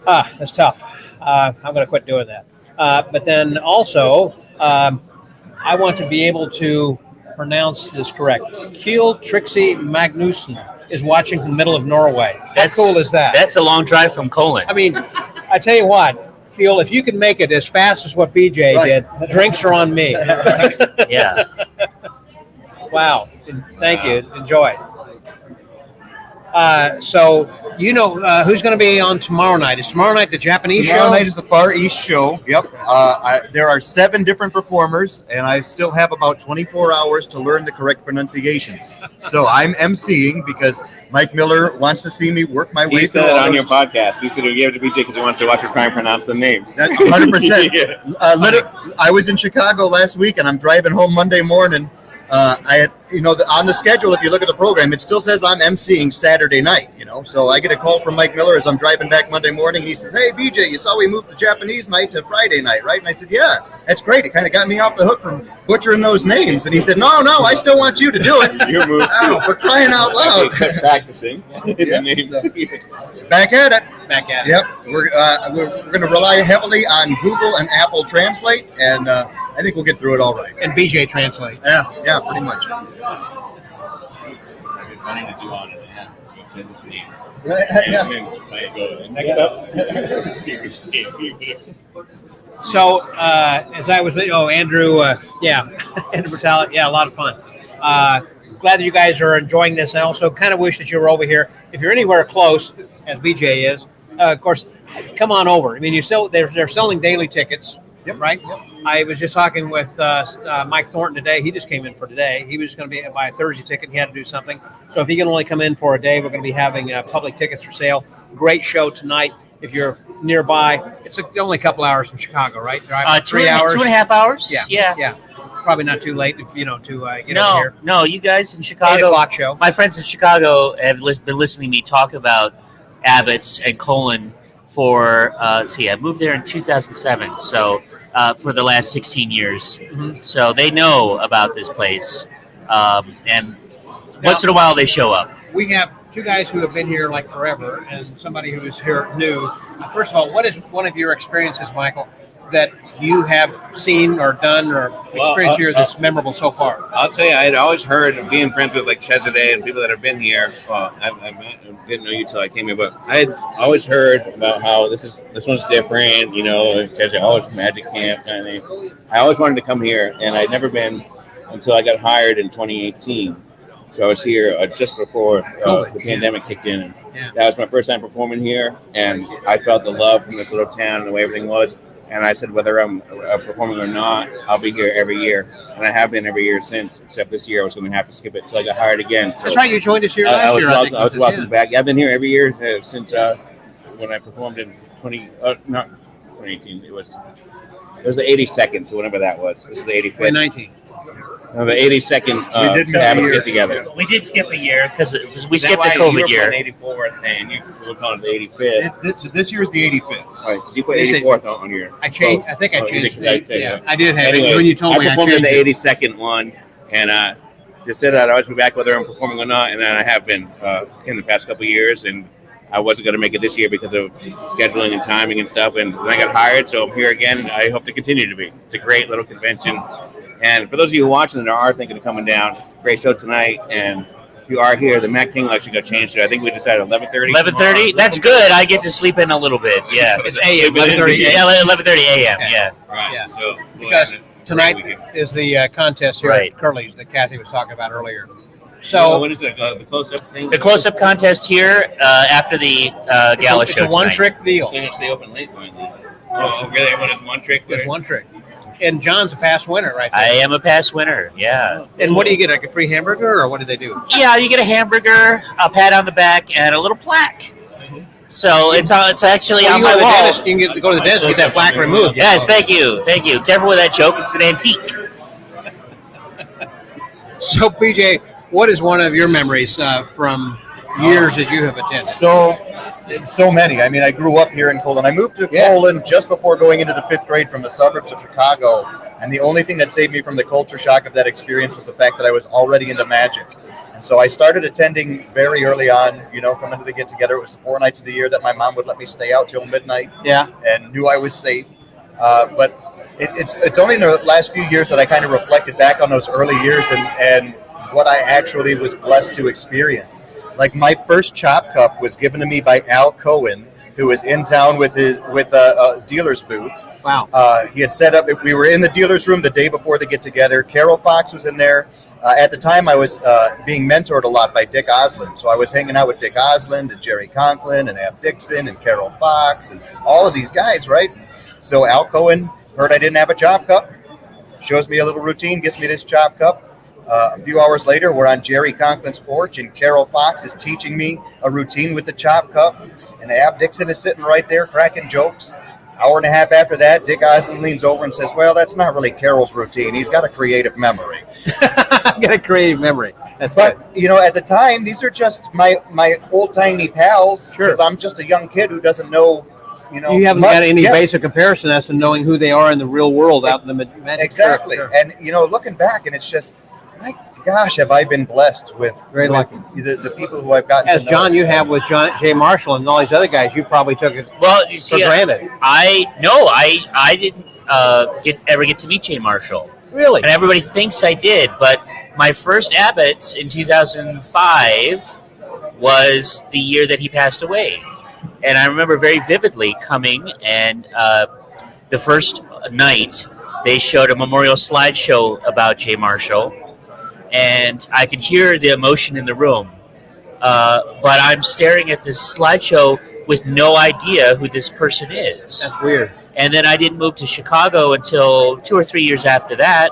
That's tough. I'm going to quit doing that. But then also, I want to be able to pronounce this correct. Kiel Trixie Magnussen is watching from the middle of Norway. How cool is that? That's a long drive from Colon. I mean, I tell you what, Kiel, if you can make it as fast as what BJ did, drinks are on me. Yeah. Wow. Thank you. Enjoy. So who's going to be on tomorrow night? Is tomorrow night the Japanese show? Tomorrow night is the Far East show. Yep. There are 7 different performers, and I still have about 24 hours to learn the correct pronunciations. So I'm emceeing because Mike Miller wants to see me work my way He through said it all on those- your podcast. He said he gave it to BJ because he wants to watch her try and pronounce the names. That's 100%. Yeah. I was in Chicago last week, and I'm driving home Monday morning. I had, on the schedule, if you look at the program, it still says I'm emceeing Saturday night, So I get a call from Mike Miller as I'm driving back Monday morning. He says, "Hey, BJ, you saw we moved the Japanese night to Friday night, right?" And I said, "Yeah, that's great. It kind of got me off the hook from butchering those names." And he said, No, I still want you to do it." Your move. Oh, for crying out loud. Kept practicing the names. So, back at it. Back at it. Yep. We're going to rely heavily on Google and Apple Translate, and I think we'll get through it all right. And BJ translate. Yeah, pretty much. It'd be funny to do on it. Yeah. You said this name. Yeah. And then like, go, next up, serious name. So as I was, Andrew, Andrew Bertale, a lot of fun. Glad that you guys are enjoying this. I also kind of wish that you were over here. If you're anywhere close, as BJ is, of course, come on over. I mean, they're selling daily tickets. Yep. Right. Yep. I was just talking with Mike Thornton today. He just came in for today. He was going to buy a Thursday ticket. He had to do something. So if he can only come in for a day, we're going to be having public tickets for sale. Great show tonight. If you're nearby, it's only a couple hours from Chicago, right? Drive 3 hours. 2.5 hours. Yeah. Probably not too late, if, to get over here. No, you guys in 8 Chicago. o'clock show. My friends in Chicago have been listening to me talk about Abbott's and Colon for. I moved there in 2007, so for the last 16 years. Mm-hmm. So they know about this place, and once in a while they show up. We have 2 guys who have been here like forever, and somebody who is here new. First of all, what is one of your experiences, Michael, that you have seen or done or experienced here that's memorable so far? I'll tell you, I had always heard of being friends with like Chesaday and people that have been here. Well, I didn't know you till I came here, but I had always heard about how this one's different. Chesaday always Magic Camp kind of thing. I always wanted to come here, and I'd never been until I got hired in 2018. So I was here just before the pandemic kicked in. Yeah. That was my first time performing here, and I felt the love from this little town and the way everything was. And I said, whether I'm performing or not, I'll be here every year. And I have been every year since, except this year I was going to have to skip it until I got hired again. So That's right, you joined us here last year. I was welcome back. Yeah, I've been here every year since when I performed in 2018. It was the 82nd, so whenever that was. This is the 85th. 2019. No, the 82nd Abbott's get together. We did skip a year because we Is that skipped the why COVID you year. were 84th and you were calling it the 85th? This year's the 85th. All right, because you put They say- 84th on your. I changed. I think I Oh, you changed. did, 'cause it. Yeah, I did have it. Anyways, When you told me, I I performed in changed the it. 82nd one, and just said that I'd always be back whether I'm performing or not, and then I have been in the past couple of years, and I wasn't going to make it this year because of scheduling and timing and stuff, and then I got hired, so I'm here again. I hope to continue to be. It's a great little convention, and for those of you watching that are thinking of coming down, great show tonight, and if you are here, the Matt King lecture got changed. I think we decided 11:30. 11:30. That's good. I get to sleep in a little bit. Yeah, It's AM, 11:30 Yeah, 11:30 a.m. Okay. Yeah. Right. Yeah. So we'll Because have a tonight great weekend. is the contest here Right. at Curly's that Kathy was talking about earlier. So So what is it? The close-up thing? The close-up contest here after the gala it's show. a one-trick deal. So they open late finally. Oh, really? Everyone has one trick? There's there? one trick. And John's a past winner right there. I am a past winner. Yeah. And what do you get, like a free hamburger, or what do they do? Yeah, you get a hamburger, a pat on the back, and a little plaque. So it's actually Well, on you go my to the wall. dentist, you can go to the dentist and get that plaque removed. Yes, thank you. Careful with that joke. It's an antique. So, BJ, what is one of your memories from years that you have attended? So many. I mean, I grew up here in Colon. I moved to Colon just before going into the 5th grade from the suburbs of Chicago. And the only thing that saved me from the culture shock of that experience was the fact that I was already into magic. And so I started attending very early on, coming to the get-together. It was the 4 nights of the year that my mom would let me stay out till midnight. Yeah. And knew I was safe. But it's only in the last few years that I kind of reflected back on those early years and what I actually was blessed to experience. Like my first chop cup was given to me by Al Cohen, who was in town with a dealer's booth. Wow. He had set up. We were in the dealer's room the day before the get together. Carol Fox was in there. At the time, I was being mentored a lot by Dick Osland. So I was hanging out with Dick Osland and Jerry Conklin and Ab Dixon and Carol Fox and all of these guys, right? So Al Cohen heard I didn't have a chop cup, shows me a little routine, gets me this chop cup. A few hours later, we're on Jerry Conklin's porch, and Carol Fox is teaching me a routine with the chop cup, and Ab Dixon is sitting right there cracking jokes. Hour and a half after that, Dick Osland leans over and says, well, that's not really Carol's routine. He's got a creative memory. Got a creative memory. That's but, good. you know, at the time, these are just my old-timey pals, Sure. because I'm just a young kid who doesn't know, You haven't got any basic comparison as to knowing who they are in the real world out in the magic. Exactly. Sure. And, looking back, and it's just, my gosh, have I been blessed with lucky. The people who I've gotten As to know. John, you have with Jay Marshall and all these other guys, you probably took it Well, you see, for granted. I didn't ever get to meet Jay Marshall. Really? And everybody thinks I did, but my first Abbott's in 2005 was the year that he passed away. And I remember very vividly coming, and the first night they showed a memorial slideshow about Jay Marshall, and I could hear the emotion in the room. But I'm staring at this slideshow with no idea who this person is. That's weird. And then I didn't move to Chicago until 2 or 3 years after that.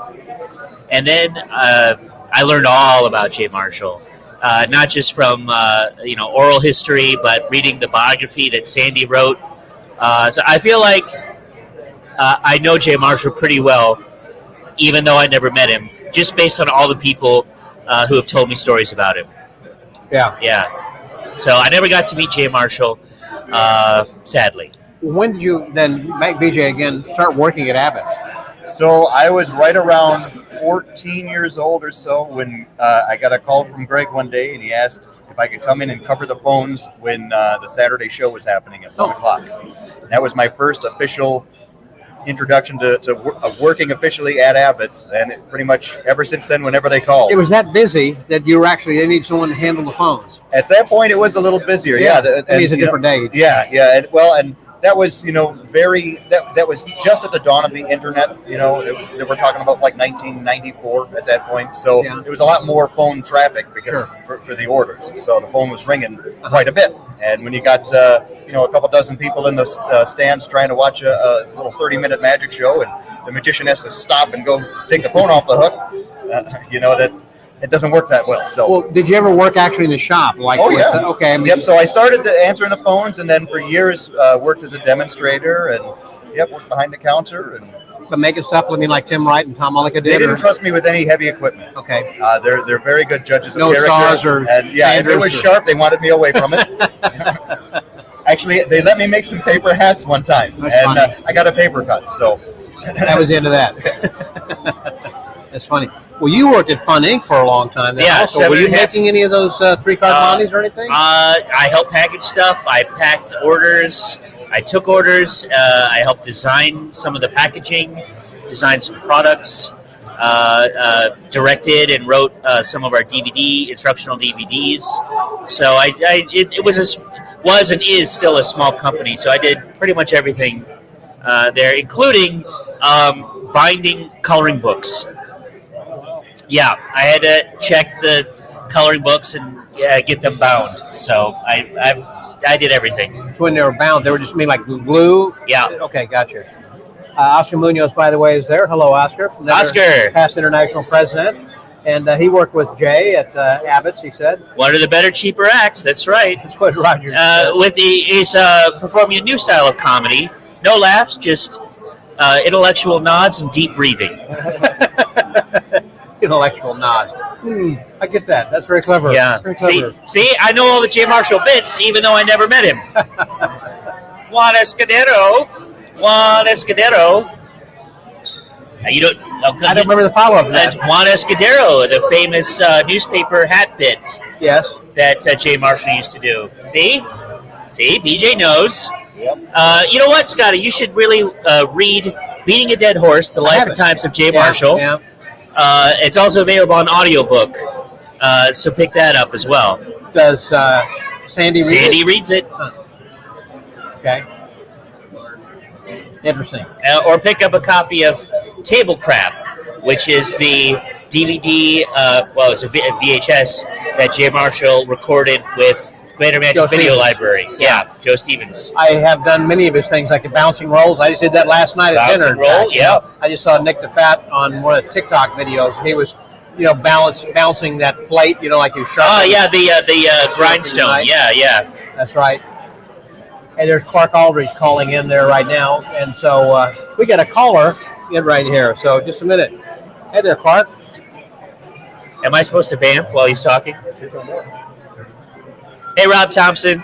And then I learned all about Jay Marshall, not just from oral history, but reading the biography that Sandy wrote. So I feel like I know Jay Marshall pretty well, even though I never met him, just based on all the people who have told me stories about him. Yeah. So I never got to meet Jay Marshall, sadly. When did you then, BJ, again, start working at Abbott? So I was right around 14 years old or so when I got a call from Greg one day, and he asked if I could come in and cover the phones when the Saturday show was happening at 1 o'clock. And that was my first official introduction to working officially at Abbott's, and pretty much ever since then, whenever they called. It was that busy that you were actually, they need someone to handle the phones. At that point, it was a little busier. It's a different age. And that was, that was just at the dawn of the internet. They were talking about like 1994 at that point. So it was a lot more phone traffic because for the orders. So the phone was ringing quite a bit. And when you got, a couple dozen people in the stands trying to watch a little 30-minute magic show, and the magician has to stop and go take the phone off the hook, that it doesn't work that well. So, well, did you ever work actually in the shop? Okay. Yep. So I started answering the phones, and then for years worked as a demonstrator, and worked behind the counter. But making stuff, like Tim Wright and Tom Mullica did? They didn't trust me with any heavy equipment. Okay. They're very good judges of no character. saws or if it was sharp, they wanted me away from it. Actually, they let me make some paper hats one time, I got a paper cut. So that was the end of that. That's funny. Well, you worked at Fun Inc. for a long time. Also. Were you making any of those 3-card Monties or anything? I helped package stuff. I packed orders. I took orders. I helped design some of the packaging, designed some products, directed and wrote some of our instructional DVDs. So it was and is still a small company. So I did pretty much everything there, including binding coloring books. Yeah, I had to check the coloring books and get them bound. So I did everything. When they were bound, they were just made like glue? Yeah. Okay, gotcha. Oscar Munoz, by the way, is there. Hello, Oscar. Oscar. Past international president. And he worked with Jay at Abbott's, he said. One of the better, cheaper acts. That's right. That's what Roger said. He's performing a new style of comedy. No laughs, just intellectual nods and deep breathing. Intellectual nods. I get that. That's very clever. Yeah. Very clever. See, I know all the Jay Marshall bits, even though I never met him. Juan Escudero. You don't. I don't remember the follow-up. That's Juan Escudero, the famous newspaper hat bit. Yes. That Jay Marshall used to do. See, BJ knows. Yep. You know what, Scotty? You should really read "Beating a Dead Horse: The Life and Times of Jay Marshall." Yeah. It's also available on audiobook, so pick that up as well. Does Sandy read it? Sandy reads it. Huh. Okay. Interesting. Or pick up a copy of Table Crap, which is the DVD. Well, it's a VHS that Jay Marshall recorded with Greater Magic Joe Video Stevens. Library. Yeah, Joe Stevens. I have done many of his things, like the bouncing rolls. I just did that last night at dinner. Bouncing roll, In fact, I just saw Nick DeFat on one of the TikTok videos, and he was, bouncing that plate, like you sharpen. Oh yeah, the grindstone. Right. Yeah. That's right. And there's Clark Aldridge calling in there right now, and so we got a caller in right here. So just a minute. Hey there, Clark. Am I supposed to vamp while he's talking? Hey, Rob Thompson.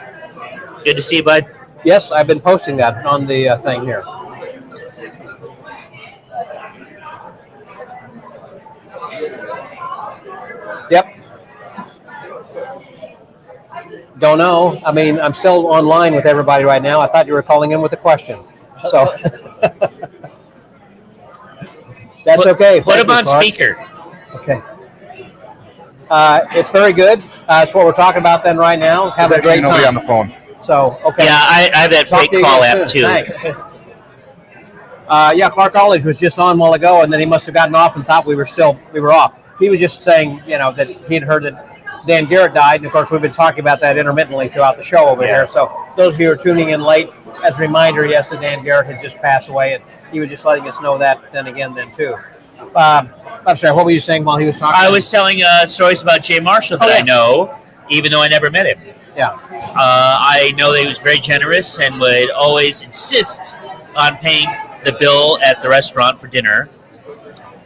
Good to see you, bud. Yes, I've been posting that on the thing here. Yep. Don't know. I mean, I'm still online with everybody right now. I thought you were calling in with a question. So that's okay. Put Thank him you, on Clark. speaker. Okay. It's very good. That's what we're talking about then right now. Have a great nobody time. on the phone. So, okay. Yeah, I have that Talk fake to you call again app soon. too. Thanks. Clark Aldridge was just on a while ago, and then he must have gotten off and thought we were off. He was just saying, that he'd heard that Dan Garrett died, and of course we've been talking about that intermittently throughout the show over here. So those of you who are tuning in late, as a reminder, yes, that Dan Garrett had just passed away, and he was just letting us know that then too. I'm sorry, what were you saying while he was talking? I was telling stories about Jay Marshall that I know, even though I never met him. Yeah. I know that he was very generous and would always insist on paying the bill at the restaurant for dinner.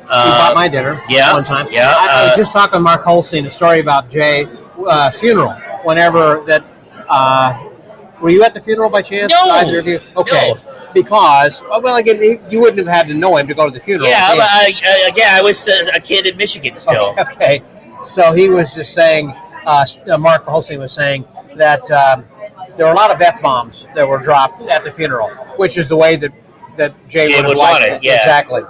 He bought my dinner one time. Yeah. I was just talking to Mark Holstein, a story about Jay's funeral. Whenever that, were you at the funeral by chance? No. Either of you? Okay. No. Because, again, you wouldn't have had to know him to go to the funeral. Yeah, but I was a kid in Michigan still. Okay. So he was just saying, Mark Holstein was saying that there were a lot of F-bombs that were dropped at the funeral, which is the way that Jay would have would liked want it, yeah. Exactly.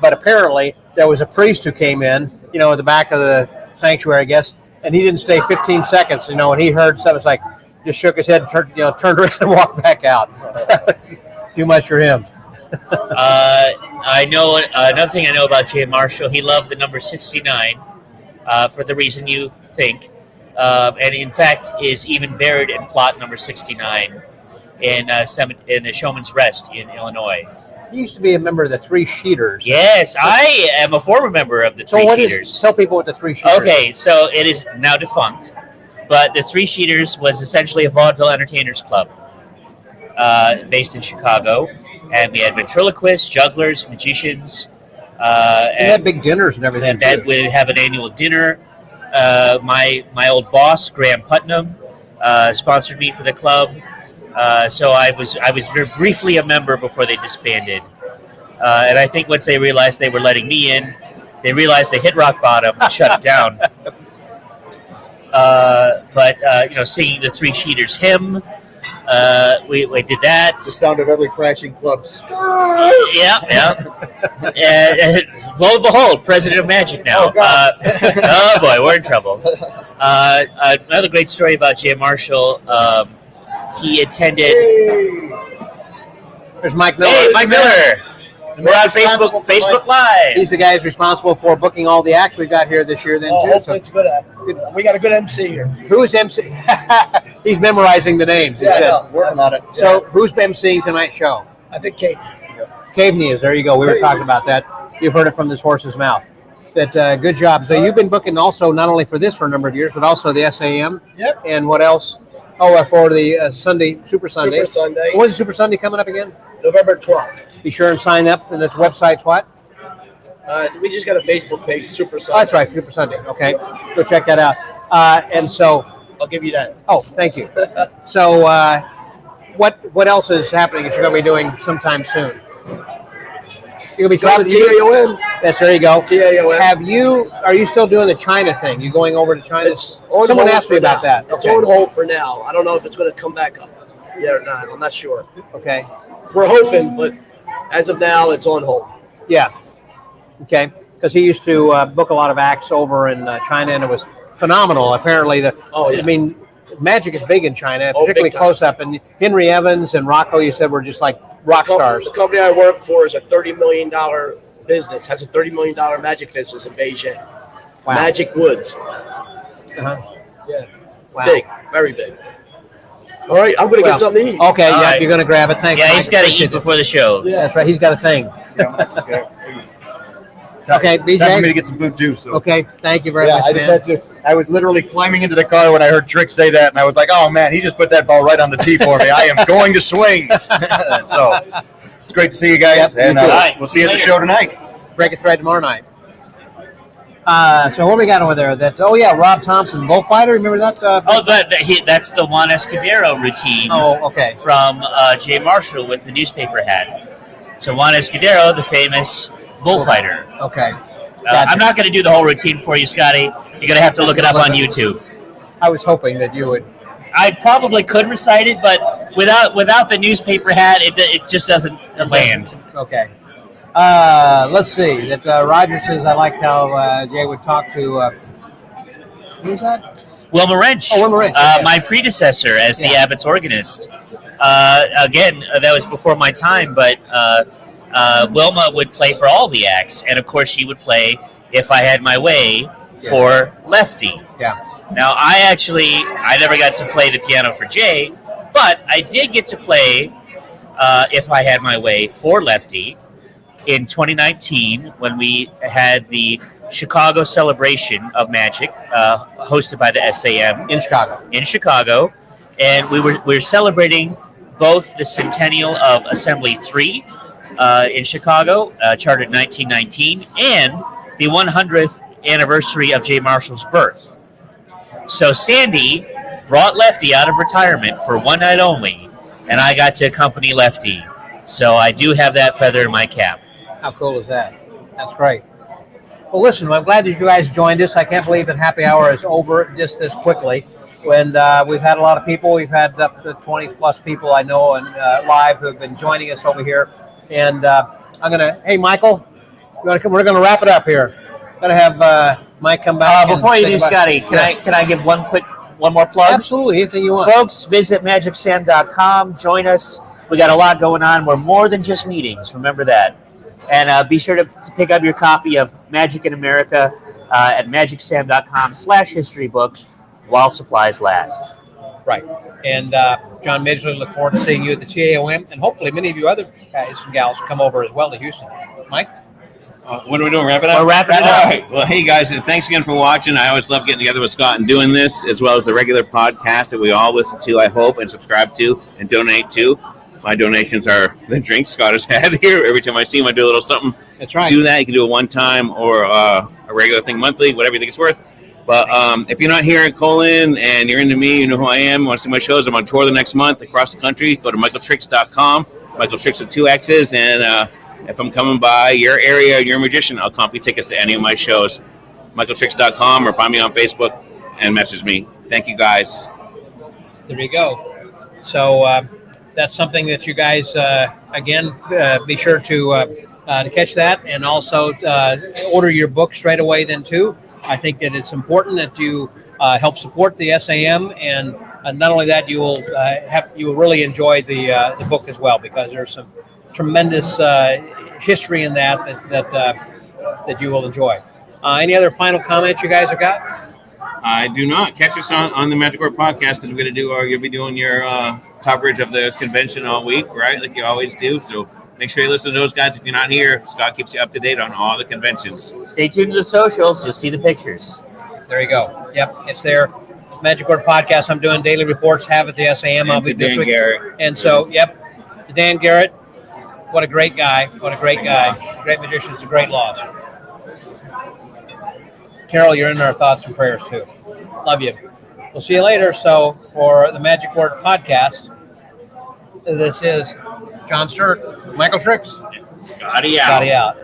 But apparently there was a priest who came in, at the back of the sanctuary, I guess, and he didn't stay 15 seconds, and he heard something, it's like, just shook his head and turned around and walked back out. Too much for him. I know another thing I know about Jay Marshall. He loved the number 69 for the reason you think, and in fact is even buried in plot number 69 in the Showman's Rest in Illinois. He used to be a member of the Three Sheeters. Yes, I am a former member of the Three Sheeters. Tell people what the Three Sheeters. Okay, so it is now defunct, but the Three Sheeters was essentially a vaudeville entertainers club. Based in Chicago, and we had ventriloquists, jugglers, magicians. They had big dinners and everything. And that would have an annual dinner. My old boss, Graham Putnam, sponsored me for the club. So I was very briefly a member before they disbanded. And I think once they realized they were letting me in, they realized they hit rock bottom and shut it down. But singing the Three Sheeters hymn. We did that. The sound of every crashing club. Yeah. And lo and behold, president of Magic now. Oh boy, we're in trouble. Another great story about Jay Marshall. He attended. There's Mike Miller. Hey, Mike Miller. We're on Facebook Live. He's the guy who's responsible for booking all the acts we've got here this year. Then too. Hopefully it's good. We got a good MC here. Who is MC? He's memorizing the names. He said. Working on it. So who's emceeing tonight's show? I think Kate. Caveney is. There you go. We were talking about that. You've heard it from this horse's mouth. That good job. So you've been booking also not only for this for a number of years, but also the SAM. Yep. And what else? Oh, for the Sunday Super Sunday. Super Sunday. When's Super Sunday coming up again? November 12th. Be sure and sign up. And its website's what? We just got a Facebook page, Super Sunday. Oh, that's right, Super Sunday. Okay, go check that out. And so, I'll give you that. oh, thank you. So, what else is happening that you're going to be doing sometime soon? You're going to be traveling. TAOM. That's there you go. TAOM. Are you still doing the China thing? You going over to China? It's on Someone hold asked me for about now. that. It's on hold for now. I don't know if it's going to come back up. Yeah or not. I'm not sure. Okay. We're hoping, but as of now, it's on hold. Yeah. Okay. Because he used to book a lot of acts over in China, and it was phenomenal. Apparently, I mean, Magic is big in China, particularly close up. And Henry Evans and Rocco, you said, were just like rock stars. The company I work for is a $30 million business. Has a $30 million Magic business in Beijing. Wow. Magic Woods. Uh-huh. Yeah. Wow. Big, very big. All right, I'm going to get something to eat. Okay, All yeah, right. you're going to grab it. Thanks. Yeah, Mike. he's got to Appreciate eat before the show. Yeah, that's right. He's got a thing. Okay, BJ. Time for me to get some food too. So. Okay, thank you very Yeah, much, I just man. had to. I was literally climbing into the car when I heard Trick say that, and I was like, "Oh man, he just put that ball right on the tee for me. I am going to swing." So it's great to see you guys, Yep, and you too. we'll see you at the Later. show tonight. Break a thread tomorrow night. So what do we got over there? Rob Thompson, bullfighter. Remember that? That's the Juan Escudero routine Okay. from Jay Marshall with the newspaper hat. So Juan Escudero, the famous bullfighter. Okay. I'm not going to do the whole routine for you, Scotty. You're going to have to look it up on YouTube. I was hoping that you would. I probably could recite it, but without the newspaper hat, it just doesn't land. Okay. Let's see. That Roger says I liked how Jay would talk to. Who's that? Wilma Wrench. Oh, Wilma Wrench. Okay. My predecessor as the Abbott's organist. Again, that was before my time, but Wilma would play for all the acts, and of course she would play If I Had My Way for Lefty. Yeah. Now, I never got to play the piano for Jay, but I did get to play If I Had My Way for Lefty in 2019 when we had the Chicago celebration of Magic, hosted by the SAM in Chicago, and we were celebrating both the centennial of Assembly 3 in Chicago, chartered in 1919, and the 100th anniversary of Jay Marshall's birth. So Sandy brought Lefty out of retirement for one night only, and I got to accompany Lefty. So I do have that feather in my cap. How cool is that? That's great. Well, listen, I'm glad that you guys joined us. I can't believe that happy hour is over just this quickly. When we've had a lot of people, we've had up to 20 plus people I know and live who have been joining us over here. And hey, Michael, we're going to wrap it up here. Going to have Mike come back. Before you do, Scotty, can I give one more plug? Absolutely, anything you want. Folks, visit magicsam.com. Join us. We got a lot going on. We're more than just meetings. Remember that. And be sure to pick up your copy of Magic in America at magicsam.com/historybook while supplies last. Right. And John Midgley, look forward to seeing you at the TAOM, and hopefully many of you other guys and gals come over as well to Houston. Mike? What are we doing? Wrap it up? We're wrapping it up. All right. Well, hey, guys, and thanks again for watching. I always love getting together with Scott and doing this, as well as the regular podcast that we all listen to, I hope, and subscribe to and donate to. My donations are the drinks Scott has had here. Every time I see him, I do a little something. That's right. Do that. You can do a one-time or a regular thing monthly, whatever you think it's worth. But if you're not here in Colin and you're into me, you know who I am, want to see my shows, I'm on tour the next month across the country. Go to michaeltricks.com, Michael Tricks with 2 X's, and if I'm coming by your area and you're a magician, I'll comp you tickets to any of my shows. michaeltricks.com, or find me on Facebook and message me. Thank you, guys. There you go. So that's something that you guys, again, be sure to catch that, and also order your book straight away then, too. I think that it's important that you help support the SAM, and not only that, you will really enjoy the book as well, because there's some tremendous history in that you will enjoy. Any other final comments you guys have got? I do not. Catch us on the Magic Word podcast, because you'll be doing your coverage of the convention all week, right? Like you always do. So make sure you listen to those guys. If you're not here, Scott keeps you up to date on all the conventions. Stay tuned to the socials. You'll see the pictures. There you go. Yep, it's there. Magic Word Podcast. I'm doing daily reports. Have at the SAM. I'll be this week. Garrett. And so, yep, Dan Garrett. What a great guy. What a great guy. Great magician. It's a great loss. Carol, you're in our thoughts and prayers too. Love you. We'll see you later. So for the Magic Word Podcast, this is John Sturt, Michael Tricks. Scotty out. Scotty out.